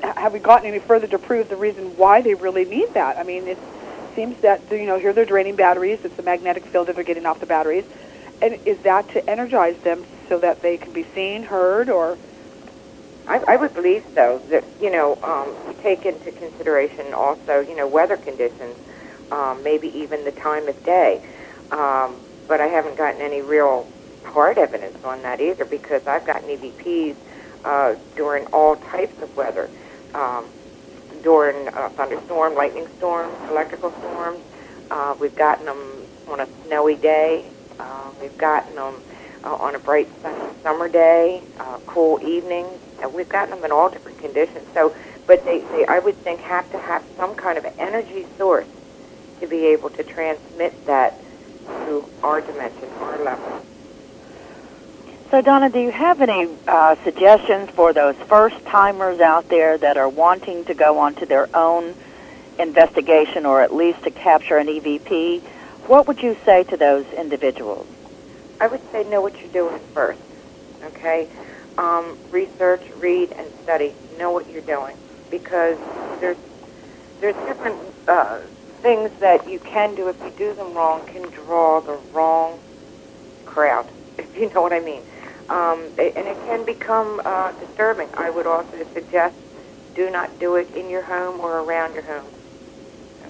Have we gotten any further to prove the reason why they really need that? I mean, it seems that here they're draining batteries. It's the magnetic field that they're getting off the batteries, and is that to energize them so that they can be seen, heard, or? I would believe so. That take into consideration also weather conditions, maybe even the time of day. But I haven't gotten any real hard evidence on that either, because I've gotten EVPs during all types of weather, during thunderstorm, lightning storms, electrical storms. We've gotten them on a snowy day. We've gotten them on a bright sunny summer day, cool evenings. We've gotten them in all different conditions. So, but they, I would think, have to have some kind of energy source to be able to transmit that to our dimension, our level. So, Donna, do you have any suggestions for those first-timers out there that are wanting to go onto their own investigation, or at least to capture an EVP? What would you say to those individuals? I would say know what you're doing first, okay? Research, read, and study. Know what you're doing, because there's different things that you can do. If you do them wrong, can draw the wrong crowd, if you know what I mean. And it can become disturbing. I would also suggest do not do it in your home or around your home.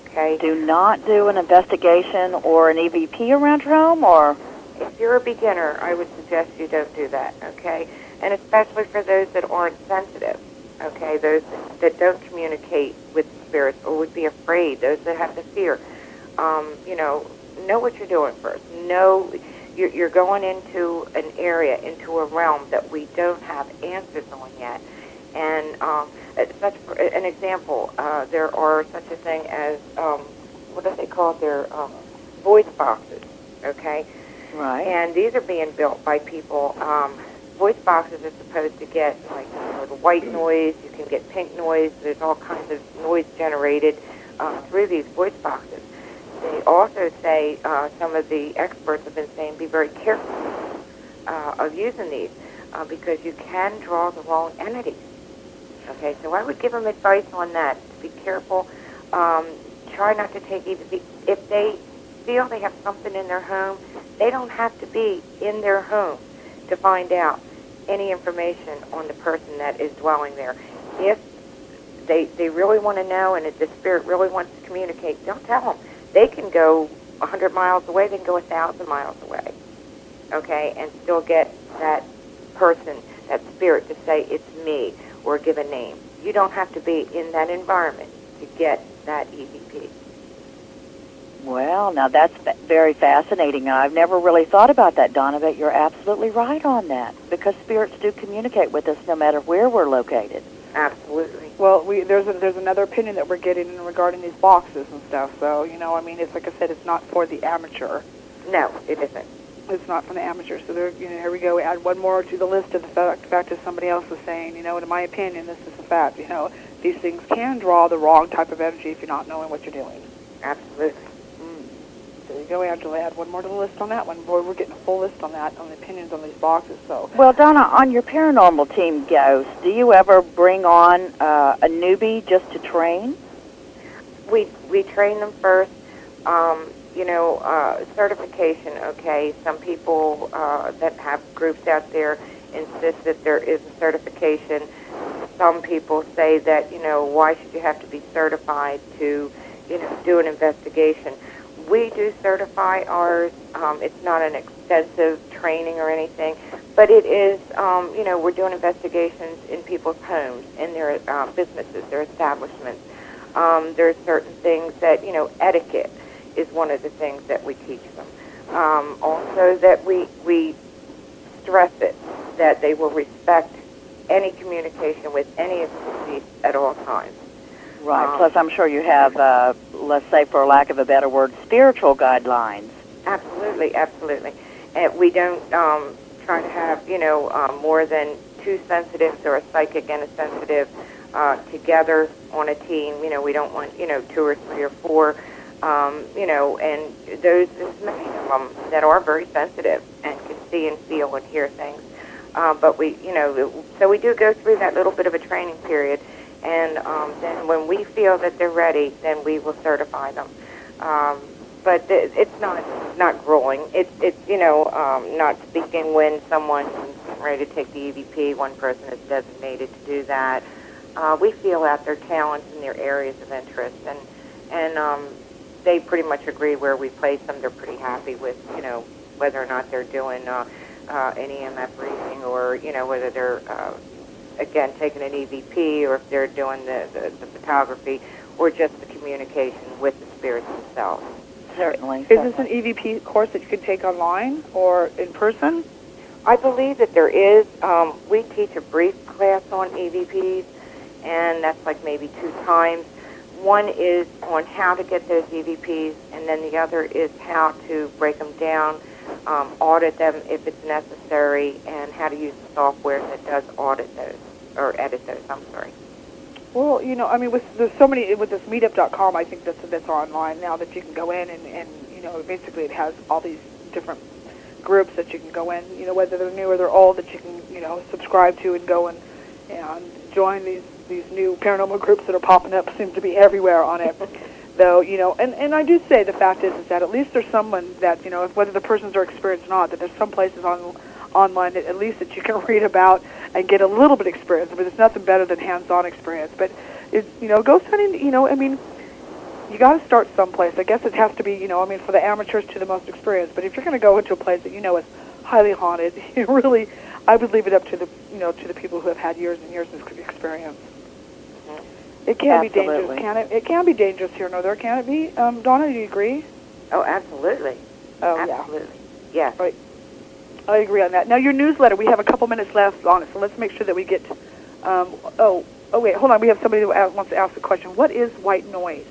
Okay? Do not do an investigation or an EVP around your home, or? If you're a beginner, I would suggest you don't do that, okay? And especially for those that aren't sensitive, okay? Those that don't communicate with spirits or would be afraid, those that have the fear. Know what you're doing first. Know you're going into an area, into a realm that we don't have answers on yet. And such an example, there are such a thing as, what do they call it? They're voice boxes, okay? Right. And these are being built by people. Voice boxes are supposed to get, like, the white noise. You can get pink noise. There's all kinds of noise generated through these voice boxes. They also say, some of the experts have been saying, be very careful of using these because you can draw the wrong entities. Okay, so I would give them advice on that. Be careful. Try not to take even if they feel they have something in their home, they don't have to be in their home to find out any information on the person that is dwelling there. If they really want to know and if the spirit really wants to communicate, don't tell them. They can go 100 miles away, they can go 1,000 miles away, okay, and still get that person, that spirit, to say it's me or give a name. You don't have to be in that environment to get that EVP. Well, now that's very fascinating. I've never really thought about that, Donna, but you're absolutely right on that, because spirits do communicate with us no matter where we're located. Absolutely. Well, there's another opinion that we're getting regarding these boxes and stuff. So, I mean, it's like I said, it's not for the amateur. No, it isn't. It's not for the amateur. So there, here we go. We add one more to the list of the fact that somebody else was saying, in my opinion, this is a fact. These things can draw the wrong type of energy if you're not knowing what you're doing. Absolutely. There you go, Angela. Add one more to the list on that one. Boy, we're getting a full list on that, on the opinions on these boxes. So. Well, Donna, on your paranormal team, Ghost, do you ever bring on a newbie just to train? We train them first. Certification, okay. Some people that have groups out there insist that there is a certification. Some people say that, why should you have to be certified to, do an investigation? We do certify ours. It's not an extensive training or anything, but it is, we're doing investigations in people's homes, in their businesses, their establishments. There's certain things that, etiquette is one of the things that we teach them. Also that we stress it, that they will respect any communication with any of the deceased at all times. Right. Plus, I'm sure you have, let's say, for lack of a better word, spiritual guidelines. Absolutely, absolutely. And we don't try to have, more than two sensitives or a psychic and a sensitive together on a team. We don't want, 2 or 3 or 4, and there's many of them that are very sensitive and can see and feel and hear things. But we, so we do go through that little bit of a training period. And then when we feel that they're ready, then we will certify them. But it's not grueling. It's not speaking when someone's ready to take the EVP. One person is designated to do that. We feel out their talents and their areas of interest, and they pretty much agree where we place them. They're pretty happy with whether or not they're doing an EMF reading, or whether they're again taking an EVP, or if they're doing the photography, or just the communication with the spirits themselves. Certainly. Is this an EVP course that you can take online or in person? I believe that there is. We teach a brief class on EVPs, and that's like maybe 2 times. One is on how to get those EVPs, and then the other is how to break them down, audit them if it's necessary, and how to use the software that does audit those, or edit those, I'm sorry. Well, I mean, there's so many, with this meetup.com, I think that's online now that you can go in and basically it has all these different groups that you can go in, whether they're new or they're old, that you can, subscribe to and go and join these new paranormal groups that are popping up. Seems to be everywhere on it. Though, and I do say the fact is that at least there's someone that, whether the persons are experienced or not, that there's some places online that at least that you can read about and get a little bit of experience. But it's nothing better than hands-on experience. But, ghost hunting, I mean, you got to start someplace. I guess it has to be, for the amateurs to the most experienced. But if you're going to go into a place that is highly haunted, really, I would leave it up to the, to the people who have had years and years of experience. It can be dangerous, can it? It can be dangerous here and there, can it be? Donna, do you agree? Oh, absolutely. Oh, absolutely. Yeah. Yes. Right. I agree on that. Now, your newsletter, we have a couple minutes left on it, so let's make sure that we get... wait, hold on. We have somebody who wants to ask a question. What is white noise?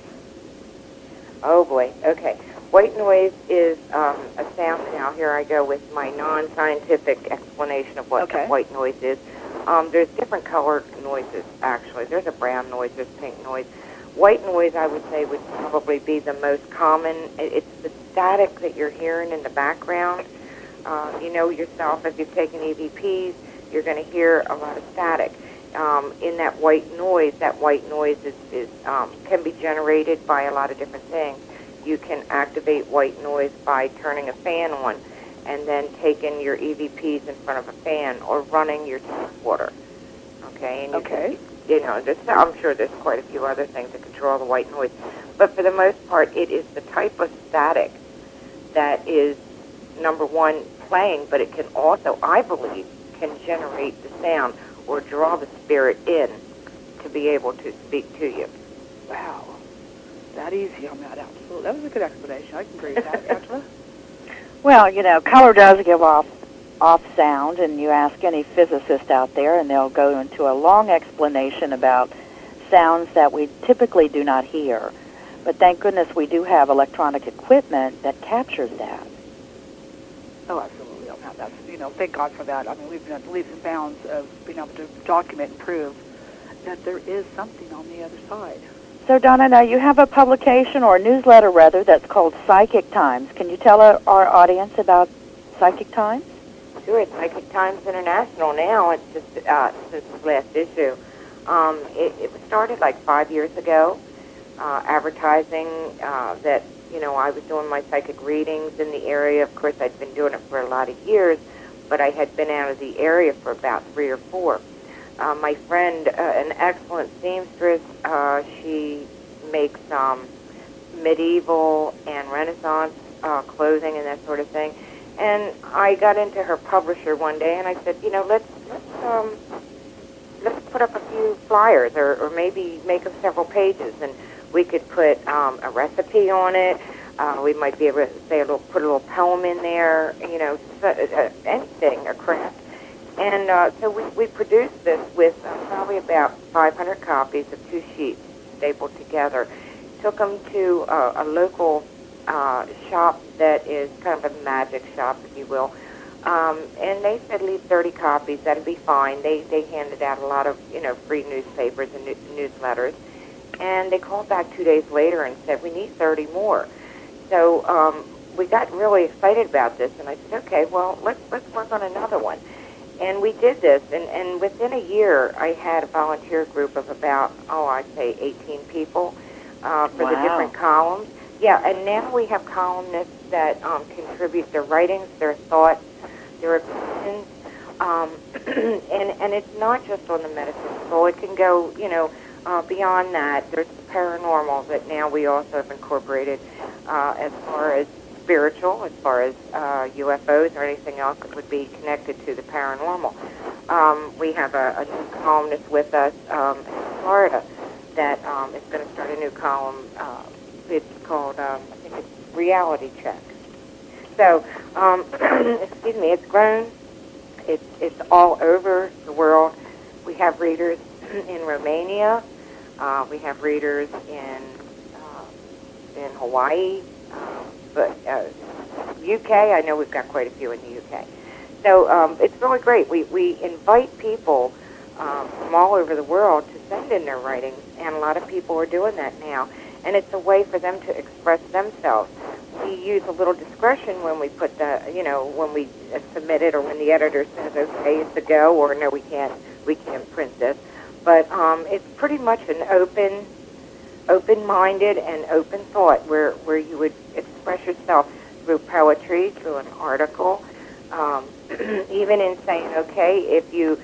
Oh, boy. Okay. White noise is a sound. Now, here I go with my non-scientific explanation of what white noise is. There's different colored noises, actually. There's a brown noise, there's pink noise. White noise, I would say, would probably be the most common. It's the static that you're hearing in the background. You know yourself, if you've taken EVPs, you're going to hear a lot of static. In that white noise is can be generated by a lot of different things. You can activate white noise by turning a fan on, and then taking your EVPs in front of a fan, or running your tap water. Okay? And I'm sure there's quite a few other things that control the white noise. But for the most part, it is the type of static that is, number one, playing, but it can also, I believe, can generate the sound or draw the spirit in to be able to speak to you. Wow. that easy on that. Absolutely. That was a good explanation. I can agree with that, Angela. Well, color does give off sound, and you ask any physicist out there, and they'll go into a long explanation about sounds that we typically do not hear. But thank goodness we do have electronic equipment that captures that. Oh, absolutely. That's, thank God for that. I mean, we've been at leaps and bounds of being able to document and prove that there is something on the other side. So, Donna, now you have a publication, or a newsletter, rather, that's called Psychic Times. Can you tell our audience about Psychic Times? Sure, it's Psychic Times International now. It's just since the last issue. It was started like 5 years ago, advertising that, I was doing my psychic readings in the area. Of course, I'd been doing it for a lot of years, but I had been out of the area for about 3 or 4. My friend, an excellent seamstress, she makes medieval and Renaissance clothing and that sort of thing. And I got into her publisher one day, and I said, let's put up a few flyers, or maybe make them several pages, and we could put a recipe on it. We might be able to put a little poem in there, anything, a craft. And so we produced this with probably about 500 copies of 2 sheets stapled together. Took them to a local shop that is kind of a magic shop, if you will. And they said leave 30 copies, that'd be fine. They handed out a lot of, free newspapers and newsletters. And they called back 2 days later and said, we need 30 more. So we got really excited about this, and I said, okay, well, let's work on another one. And we did this, and within a year, I had a volunteer group of about, I'd say 18 people for the different columns. Yeah, and now we have columnists that contribute their writings, their thoughts, their opinions, and it's not just on the metaphysical. It can go, beyond that. There's the paranormal that now we also have incorporated as far as spiritual, as far as UFOs or anything else that would be connected to the paranormal. We have a new columnist with us in Florida that is going to start a new column. It's called, I think it's Reality Check. So, excuse me, it's grown. It's all over the world. We have readers in Romania. We have readers in Hawaii. But UK, I know we've got quite a few in the UK. So it's really great. We invite people from all over the world to send in their writings, and a lot of people are doing that now. And it's a way for them to express themselves. We use a little discretion when we put when we submit it, or when the editor says, okay, it's a go, or no, we can't print this. But it's pretty much an open-minded and open thought where you would express yourself through poetry, through an article, even in saying, okay, if you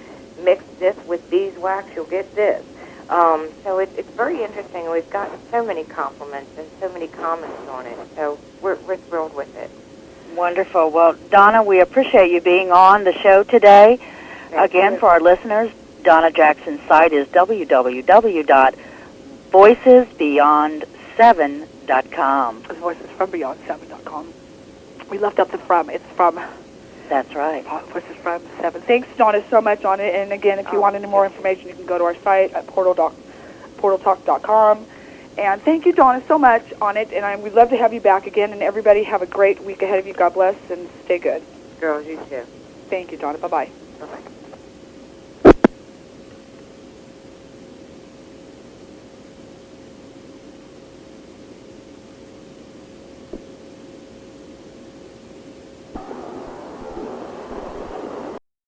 mix this with beeswax, you'll get this. So it's very interesting. We've gotten so many compliments and so many comments on it, so we're thrilled with it. Wonderful. Well, Donna, we appreciate you being on the show today. Again, for our listeners, Donna Jackson's site is www.voicesbeyond7.com. Voicesfrombeyond7.com. We left out the from. It's from. That's right. Voices from 7. Thanks, Donna, so much on it. And again, if you want any more information, you can go to our site at portaltalk.com. And thank you, Donna, so much on it. And we'd love to have you back again. And everybody have a great week ahead of you. God bless and stay good. Girls, you too. Thank you, Donna. Bye-bye. Bye-bye.